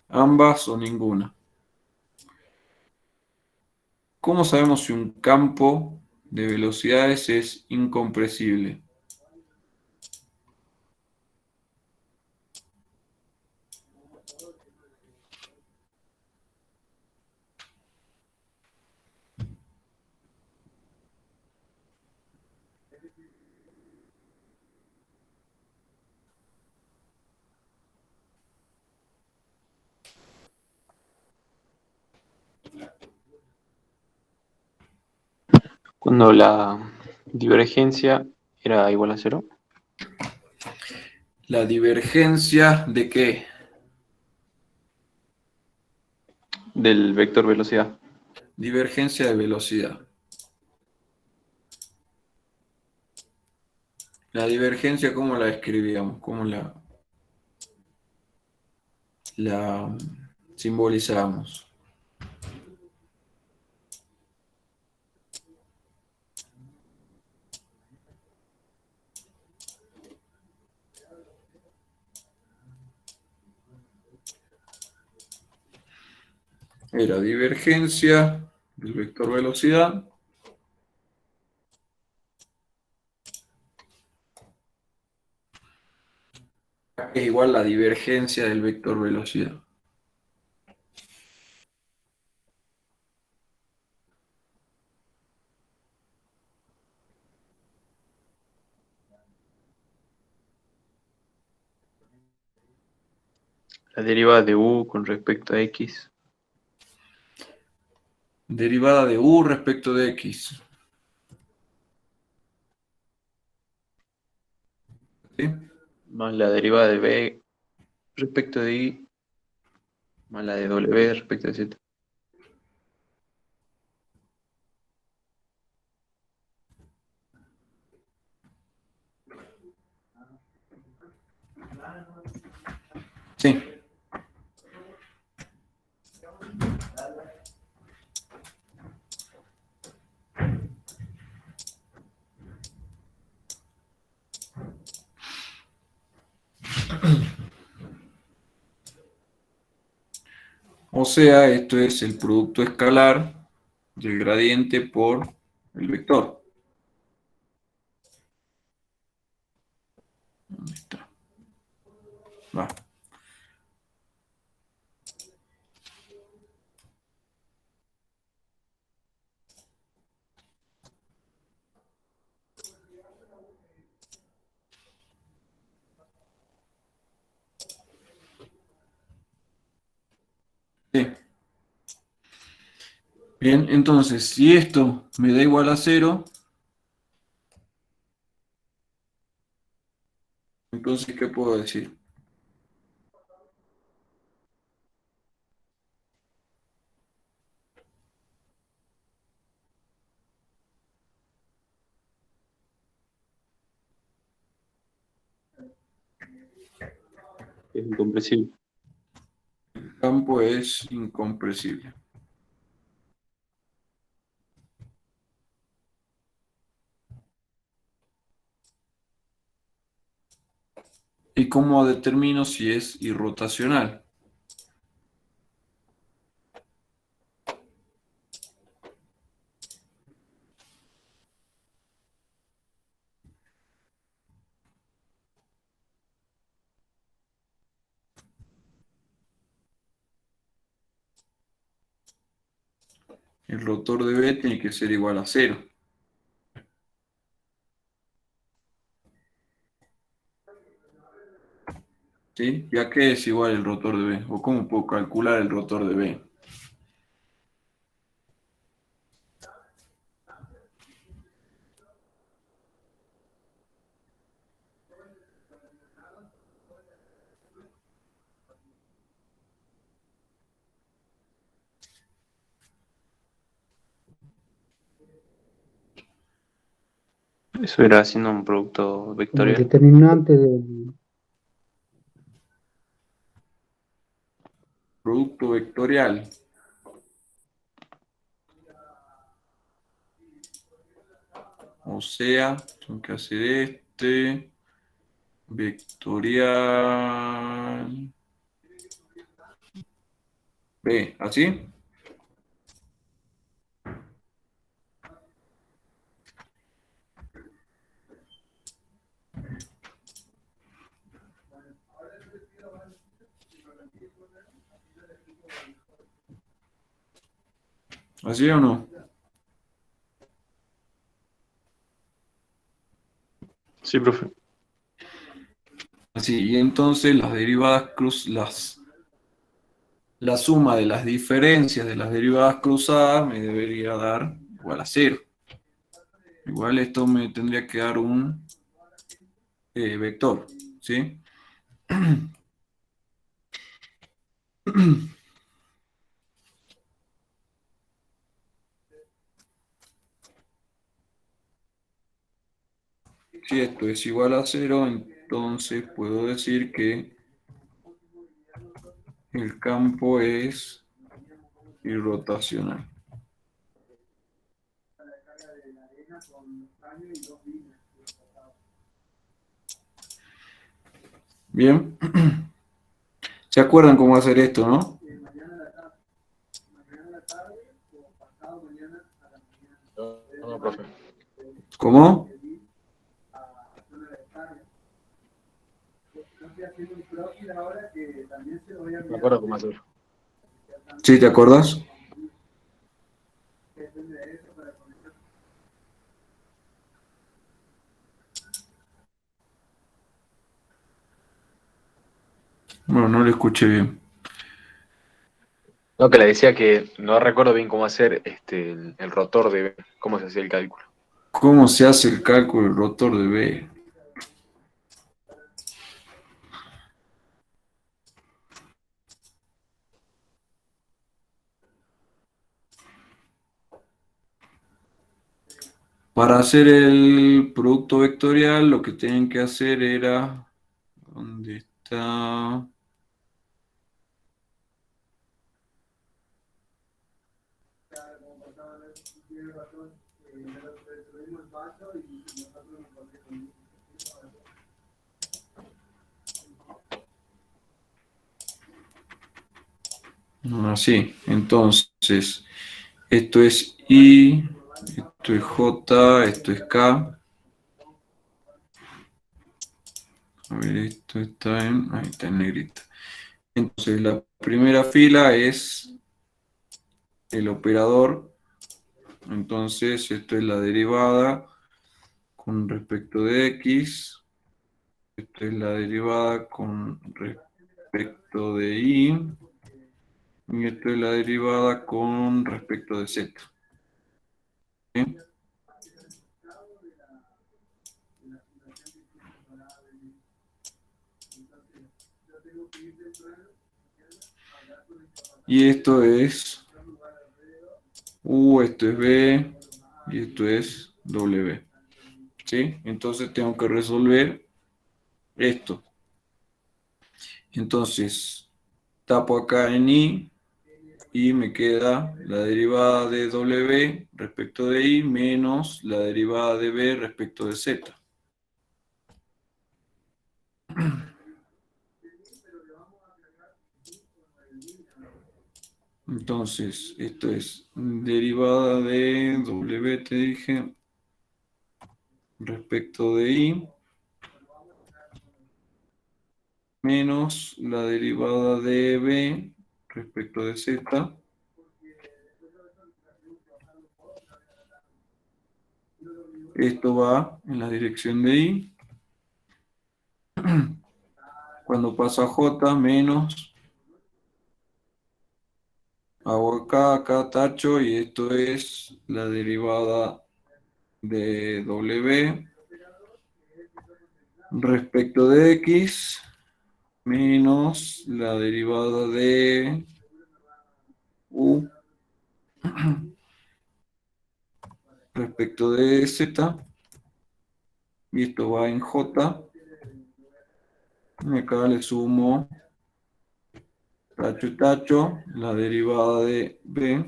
ambas o ninguna. ¿Cómo sabemos si un campo de velocidades es incompresible? Cuando la divergencia era igual a cero. ¿La divergencia de qué? Del vector velocidad. Divergencia de velocidad. La divergencia, ¿cómo la escribíamos? ¿Cómo la simbolizamos? Era divergencia del vector velocidad es igual a la divergencia del vector velocidad. La derivada de u con respecto a x. Derivada de u respecto de x. ¿Sí? Más la derivada de b respecto de y. Más la de w respecto de z. Sí. O sea, esto es el producto escalar del gradiente por el vector. ¿Dónde está? Va. Sí. Bien, entonces, si esto me da igual a 0, entonces, ¿qué puedo decir? Es incompresible. El campo es incompresible. ¿Y cómo determino si es irrotacional? El rotor de B tiene que ser igual a 0. ¿Sí? ¿Ya qué es igual el rotor de B? ¿O cómo puedo calcular el rotor de B? Eso era haciendo un producto Como el vectorial. determinante del... Producto vectorial. O sea, tengo que hacer este. Vectorial. B, ¿así? ¿Así o no? Sí, profe. Así, y entonces las derivadas la suma de las diferencias de las derivadas cruzadas me debería dar igual a 0. Igual esto me tendría que dar un vector, ¿sí? Si esto es igual a 0, entonces puedo decir que el campo es irrotacional. Bien. ¿Se acuerdan cómo hacer esto, no? No, profe. ¿Cómo? Me acuerdo cómo hacerlo. ¿Sí te acuerdas? Bueno, no lo escuché bien. No, que le decía que no recuerdo bien cómo hacer el rotor de B, cómo se hacía el cálculo. ¿Cómo se hace el cálculo del rotor de B? Para hacer el producto vectorial, lo que tenían que hacer era... ¿Dónde está? Así. Entonces, esto es I, esto es J, esto es K. A ver, esto está en... Ahí está en negrita. Entonces, la primera fila es el operador. Entonces, esto es la derivada con respecto de X. Esto es la derivada con respecto de Y. Y esto es la derivada con respecto de Z. ¿Sí? Y esto es U, esto es B, y esto es W. ¿Sí? Entonces tengo que resolver esto. Entonces, tapo acá en I y me queda la derivada de W respecto de I menos la derivada de B respecto de Z. Entonces, esto es derivada de W, te dije, respecto de I, menos la derivada de B respecto de Z. Esto va en la dirección de I. Cuando pasa a J, menos. Hago acá tacho, y esto es la derivada de W respecto de X menos la derivada de U respecto de Z, y esto va en J. Y acá le sumo tacho y tacho, la derivada de B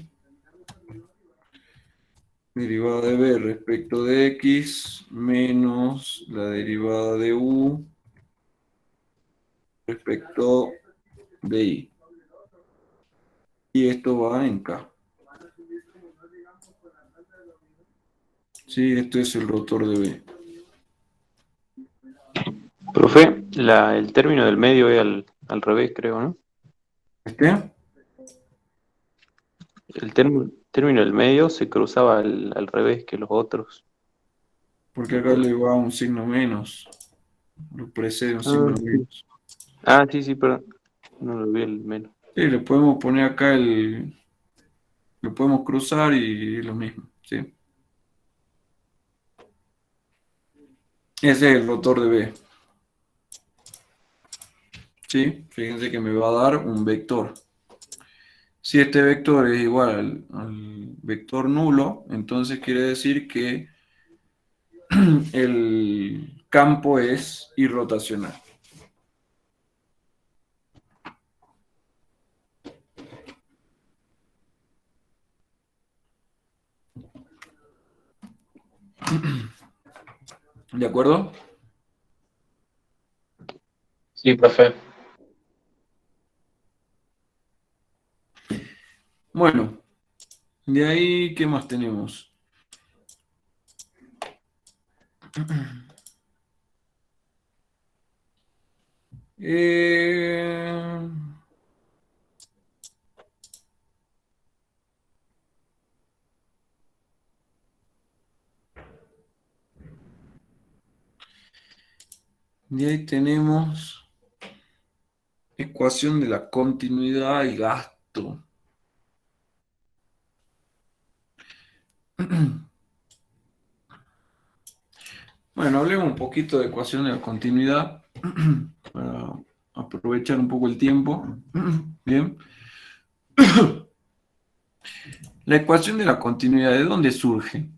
respecto de X menos la derivada de U respecto de Y. Y esto va en K. Sí, esto es el rotor de B. Profe, el término del medio es al revés, creo, ¿no? ¿Este? El término del medio se cruzaba al revés que los otros. Porque acá le va un signo menos. Lo precede un signo Sí. menos. Sí, perdón. No lo vi el menos. Sí, le podemos poner acá lo podemos cruzar y es lo mismo, ¿sí? Ese es el rotor de B. ¿Sí? Fíjense que me va a dar un vector. Si este vector es igual al vector nulo, entonces quiere decir que el campo es irrotacional. ¿De acuerdo? Sí, profe. Bueno, de ahí, ¿qué más tenemos? Eh, De ahí tenemos ecuación de la continuidad y gasto. Bueno, hablemos un poquito de ecuación de la continuidad para aprovechar un poco el tiempo. Bien. La ecuación de la continuidad, ¿de dónde surge?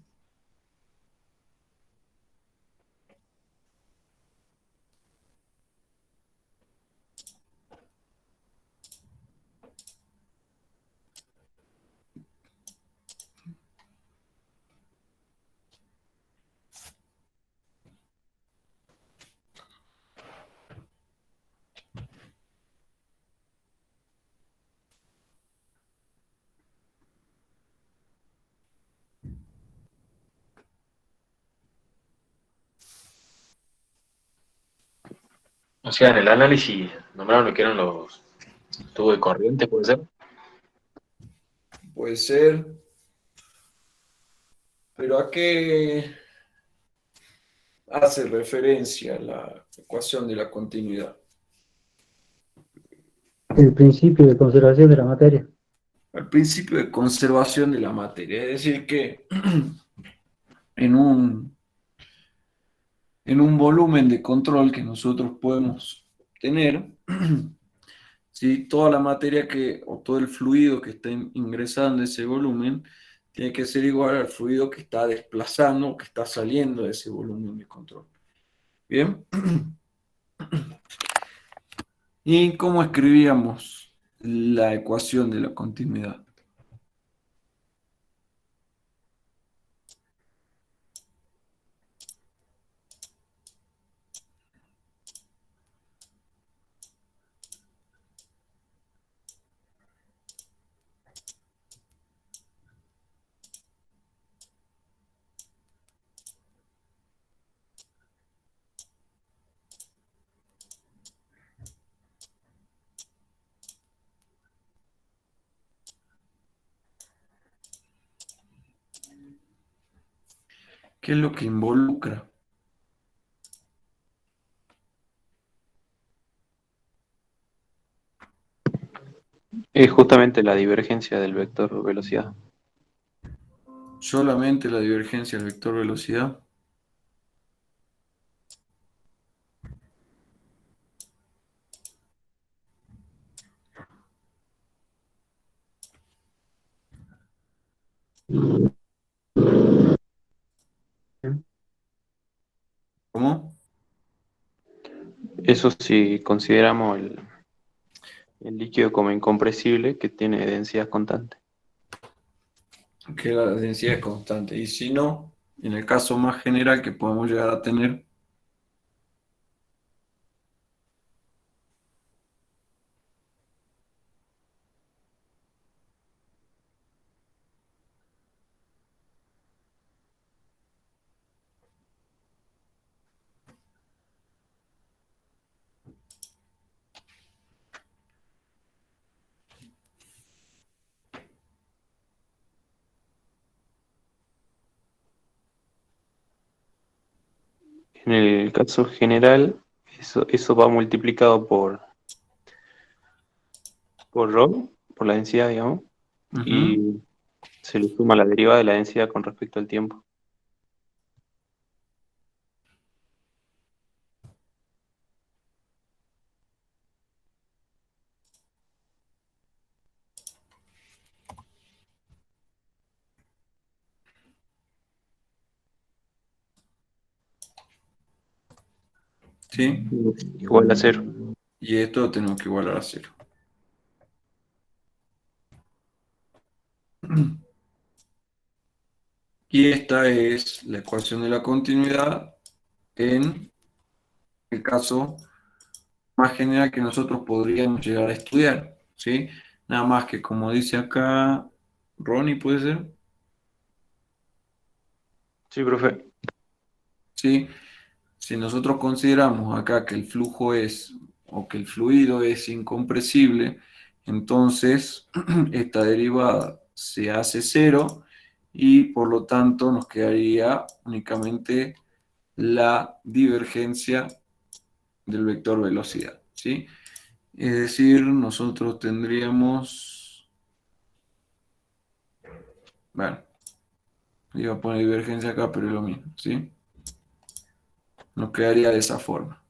O sea, en el análisis nombraron lo que eran los tubos de corriente, ¿puede ser? Puede ser. Pero ¿a qué hace referencia la ecuación de la continuidad? El principio de conservación de la materia. Al principio de conservación de la materia. Es decir, que en un volumen de control que nosotros podemos tener, ¿sí? Toda la materia o todo el fluido que está ingresando a ese volumen tiene que ser igual al fluido que está desplazando, que está saliendo de ese volumen de control. ¿Bien? ¿Y cómo escribíamos la ecuación de la continuidad? ¿Qué es lo que involucra? Es justamente la divergencia del vector velocidad. Solamente la divergencia del vector velocidad. ¿Cómo? Eso si consideramos el líquido como incompresible que tiene densidad constante. Que la densidad es constante. Y si no, en el caso más general que podemos llegar a tener, En el caso general, eso va multiplicado por ρ, por la densidad, digamos, ujú, y se le suma la derivada de la densidad con respecto al tiempo. ¿sí? Igual a cero. Y esto lo tenemos que igualar a cero. Y esta es la ecuación de la continuidad en el caso más general que nosotros podríamos llegar a estudiar, ¿sí? Nada más que como dice acá Ronnie, ¿puede ser? Sí, profe. ¿Sí? Si nosotros consideramos acá que el flujo es, o que el fluido es incompresible, entonces esta derivada se hace cero y por lo tanto nos quedaría únicamente la divergencia del vector velocidad, ¿sí? Es decir, nosotros tendríamos, bueno, iba a poner divergencia acá, pero es lo mismo, ¿sí? Nos quedaría de esa forma.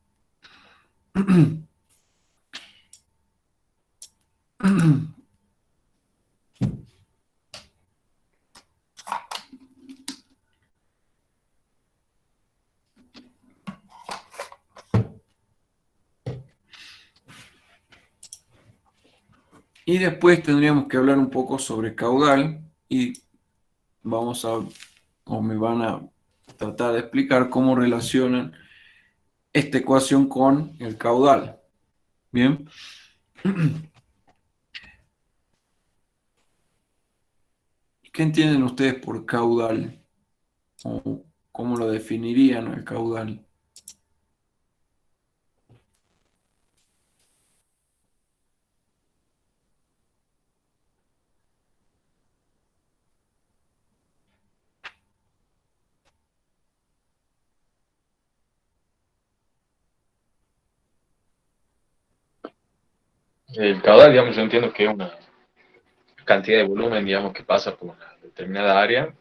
Y después tendríamos que hablar un poco sobre caudal y vamos a, o me van a tratar de explicar cómo relacionan esta ecuación con el caudal. Bien, ¿qué entienden ustedes por caudal? ¿O cómo lo definirían el caudal? El caudal, digamos, yo entiendo que es una cantidad de volumen, digamos, que pasa por una determinada área,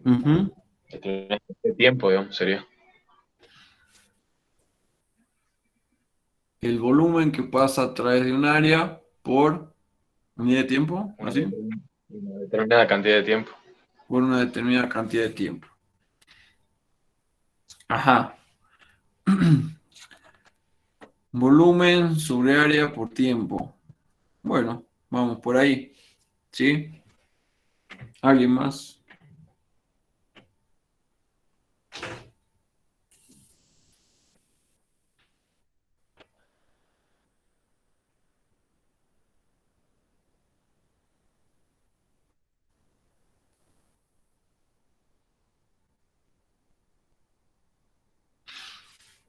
Ujú. determinado tiempo, digamos, sería. El volumen que pasa a través de un área por unidad de tiempo, Una, así, una determinada cantidad de tiempo. por una determinada cantidad de tiempo. Ajá. Volumen sobre área por tiempo. Bueno, vamos por ahí. ¿Sí? ¿Alguien más?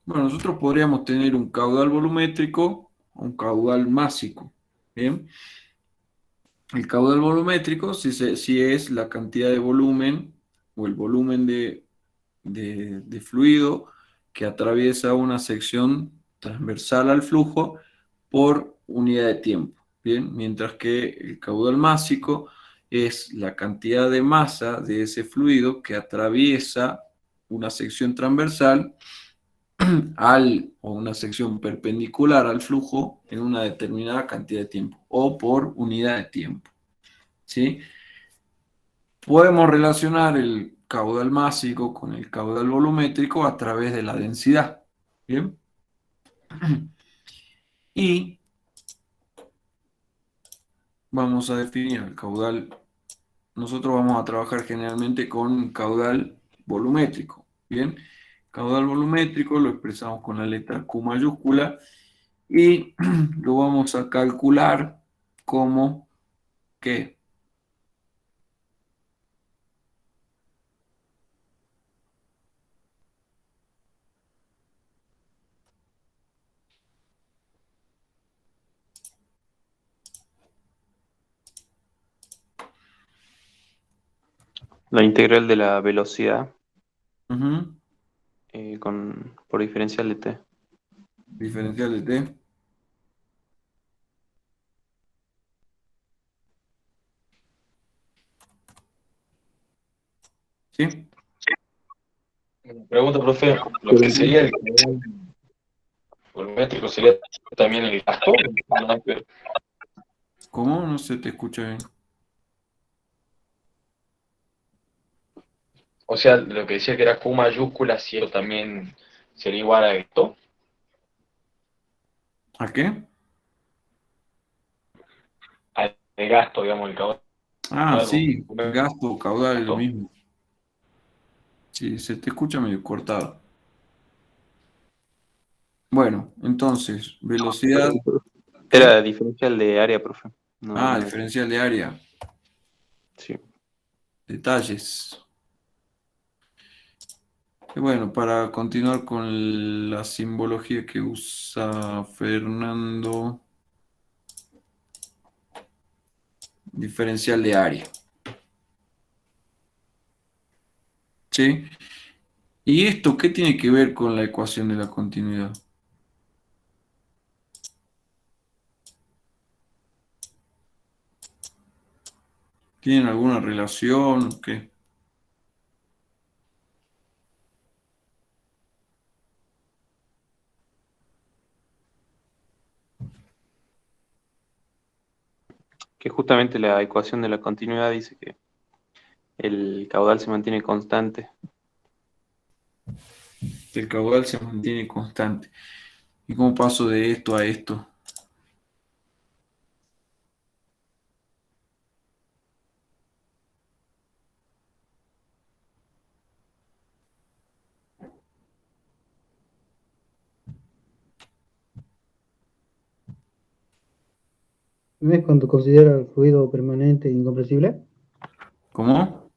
Bueno, nosotros podríamos tener un caudal volumétrico o un caudal másico. ¿Bien? El caudal volumétrico, si es la cantidad de volumen o el volumen de fluido que atraviesa una sección transversal al flujo por unidad de tiempo. Bien, mientras que el caudal másico es la cantidad de masa de ese fluido que atraviesa una sección transversal o una sección perpendicular al flujo en una determinada cantidad de tiempo o por unidad de tiempo. ¿Sí? Podemos relacionar el caudal másico con el caudal volumétrico a través de la densidad. ¿Bien? Y vamos a definir el caudal. Nosotros vamos a trabajar generalmente con caudal volumétrico. ¿Bien? Caudal volumétrico lo expresamos con la letra Q mayúscula y lo vamos a calcular como ¿qué? La integral de la velocidad Ujú. por diferencial de t. Diferencial de T. ¿Sí? Pregunta, profe, lo que sería el volumétrico sería también el gasto. Nada que ver. ¿Cómo? No se te escucha bien. O sea, lo que decía que era Q mayúscula, si eso también sería igual a esto. ¿A qué? Al de gasto, digamos, el caudal Ah, sí, volumétrico. gasto, caudal es lo mismo. Sí, se te escucha medio cortado. Bueno, entonces, velocidad, ¿qué? Era diferencial de área, profe. No, Ah, nada que ver. diferencial de área, Sí. detalles. Y bueno, para continuar con la simbología que usa Fernando, diferencial de área. ¿Sí? ¿Y esto qué tiene que ver con la ecuación de la continuidad? ¿Tienen alguna relación o qué? Que justamente la ecuación de la continuidad dice que el caudal se mantiene constante. El caudal se mantiene constante. ¿Y cómo paso de esto a esto? ¿No es cuando considero el fluido permanente e incompresible? ¿Cómo?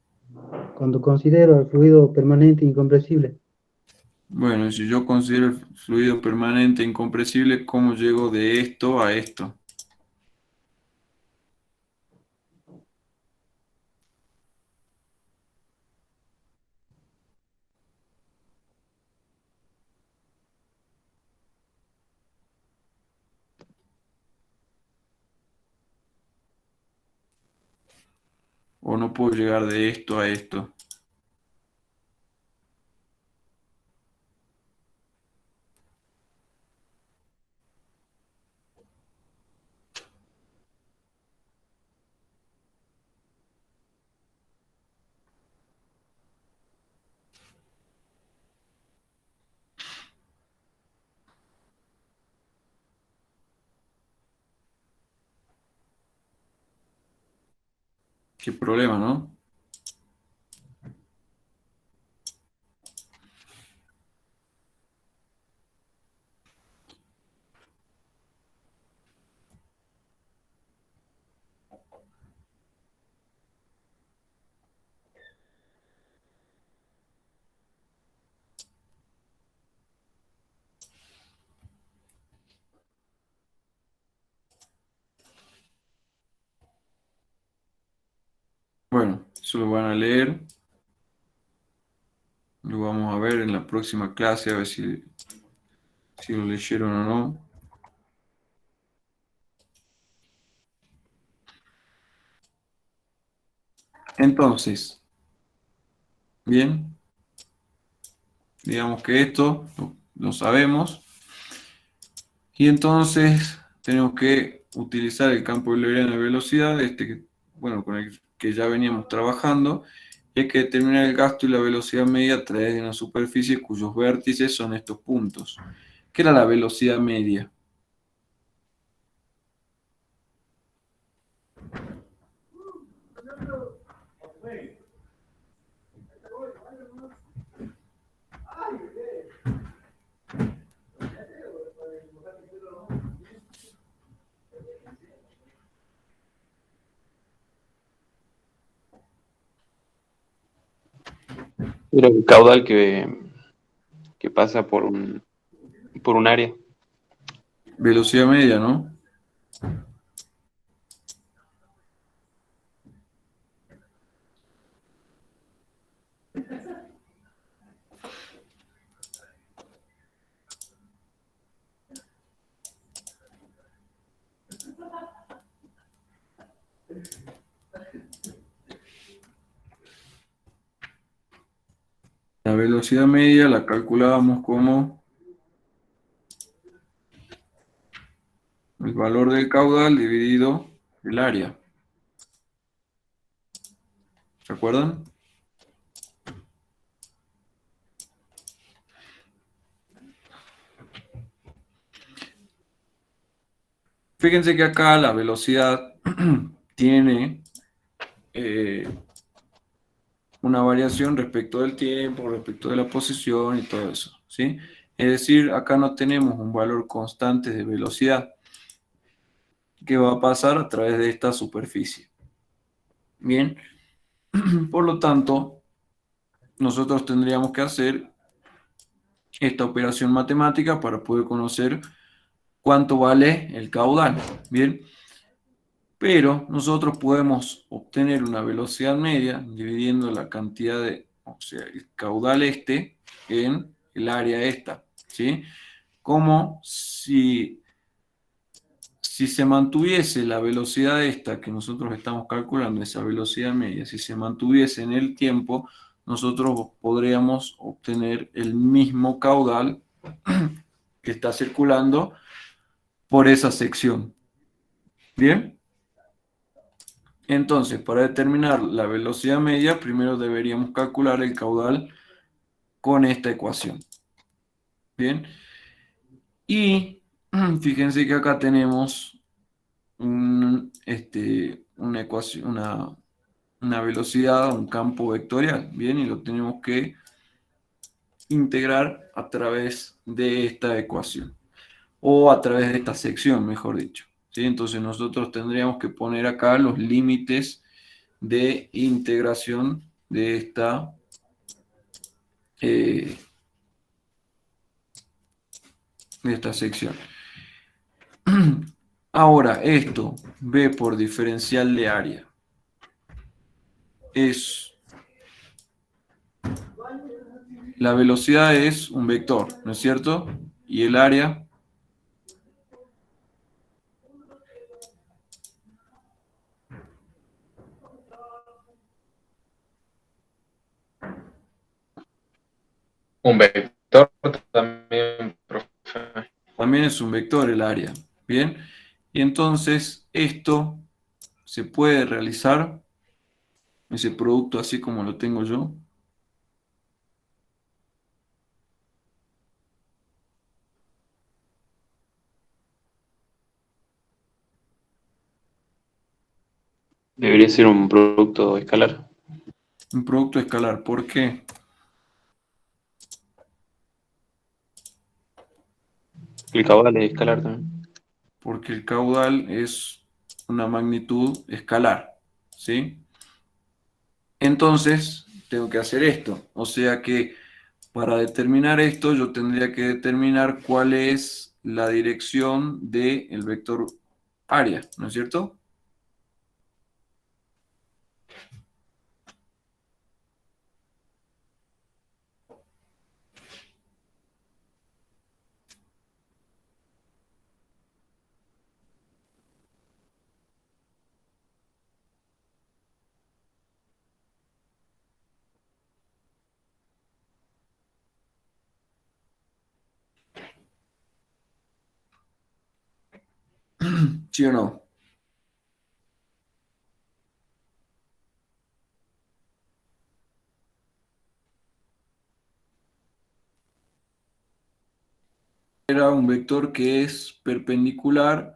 Cuando considero el fluido permanente e incompresible. Bueno, si yo considero el fluido permanente incompresible, ¿cómo llego de esto a esto? ¿O no puedo llegar de esto a esto? Qué problema, ¿no? Bueno, eso lo van a leer. Lo vamos a ver en la próxima clase, a ver si lo leyeron o no. Entonces, bien, digamos que esto lo sabemos. Y entonces tenemos que utilizar el campo euleriano de velocidad, bueno, con el que ya veníamos trabajando, y hay que determinar el gasto y la velocidad media a través de una superficie cuyos vértices son estos puntos. ¿Qué era la velocidad media? Era el caudal que pasa por un área. Velocidad media, ¿no? La velocidad media la calculábamos como el valor del caudal dividido el área. ¿Se acuerdan? Fíjense que acá la velocidad tiene una variación respecto del tiempo, respecto de la posición y todo eso, ¿sí? Es decir, acá no tenemos un valor constante de velocidad que va a pasar a través de esta superficie. Bien, por lo tanto, nosotros tendríamos que hacer esta operación matemática para poder conocer cuánto vale el caudal, ¿bien? Pero nosotros podemos obtener una velocidad media dividiendo la cantidad o sea, el caudal en el área esta, ¿sí? Como si se mantuviese la velocidad esta que nosotros estamos calculando, esa velocidad media, si se mantuviese en el tiempo, nosotros podríamos obtener el mismo caudal que está circulando por esa sección. ¿Bien? Entonces, para determinar la velocidad media, primero deberíamos calcular el caudal con esta ecuación. Bien. Y fíjense que acá tenemos una ecuación, una velocidad, un campo vectorial. Bien, y lo tenemos que integrar a través de esta ecuación. O a través de esta sección, mejor dicho. ¿Sí? Entonces nosotros tendríamos que poner acá los límites de integración de esta sección. Ahora, esto, B por diferencial de área, la velocidad es un vector, ¿no es cierto? Y el área Un vector también, profe. también es un vector, el área. Bien, y entonces esto se puede realizar, ese producto así como lo tengo yo. Debería ser un producto escalar. Un producto escalar. ¿Por qué? El caudal es escalar también. Porque el caudal es una magnitud escalar, ¿sí? Entonces, tengo que hacer esto. O sea que para determinar esto, yo tendría que determinar cuál es la dirección del vector área, ¿no es cierto? ¿Sí o no? Era un vector que es perpendicular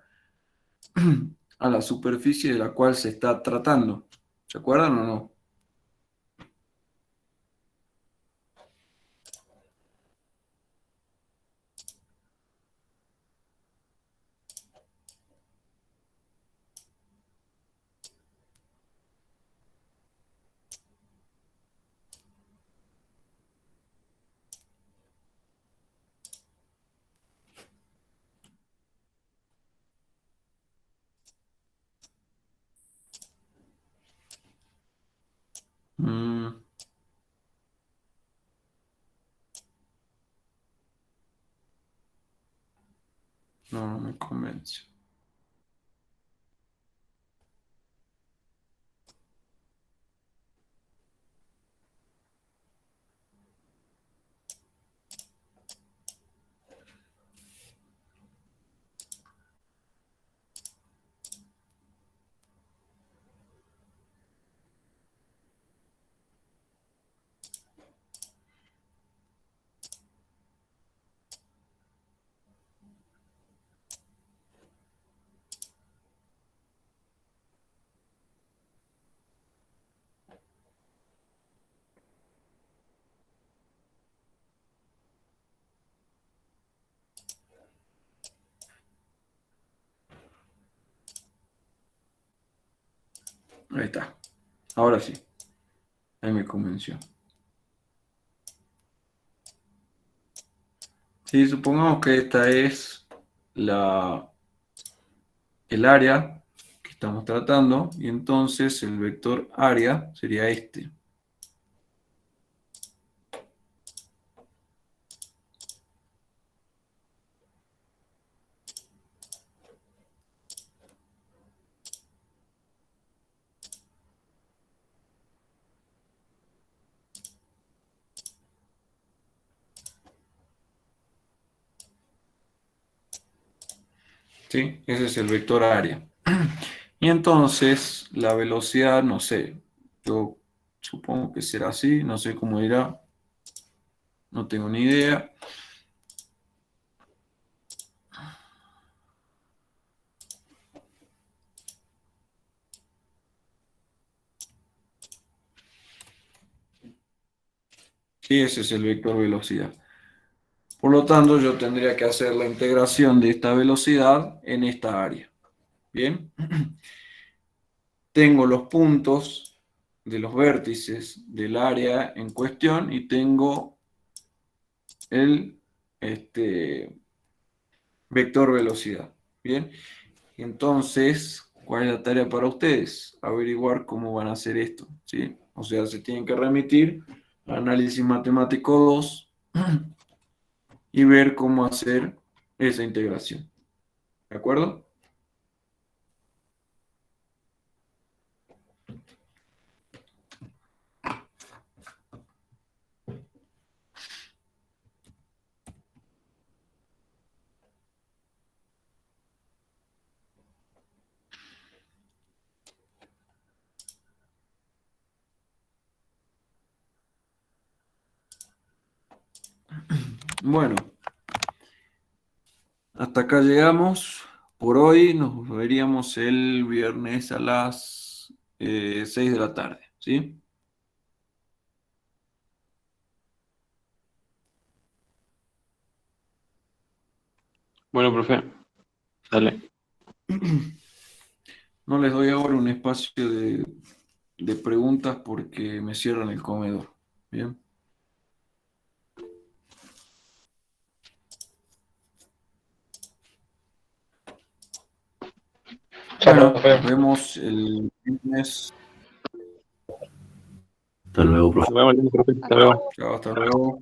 a la superficie de la cual se está tratando. ¿Se acuerdan o no? Mm, no, no me convence. Ahí está. Ahora sí. Ahí me convenció. Sí, supongamos que esta es el área que estamos tratando y entonces el vector área sería este. ¿Sí? Ese es el vector área. Y entonces la velocidad, no sé, yo supongo que será así, no sé cómo irá, no tengo ni idea. Sí, ese es el vector velocidad. Por lo tanto, yo tendría que hacer la integración de esta velocidad en esta área. Bien, tengo los puntos de los vértices del área en cuestión y tengo el vector velocidad. Bien, entonces, ¿cuál es la tarea para ustedes? Averiguar cómo van a hacer esto, ¿sí? O sea, se tienen que remitir a análisis matemático 2 y ver cómo hacer esa integración. ¿De acuerdo? Bueno, hasta acá llegamos. Por hoy nos veríamos el viernes a las 6 de la tarde, ¿sí? Bueno, profe, dale. No les doy ahora un espacio de preguntas porque me cierran el comedor. Bien. Chao, Bueno, profe. nos vemos el viernes. Hasta luego, profe. Nos vemos, profe. Hasta luego. Chao, hasta luego.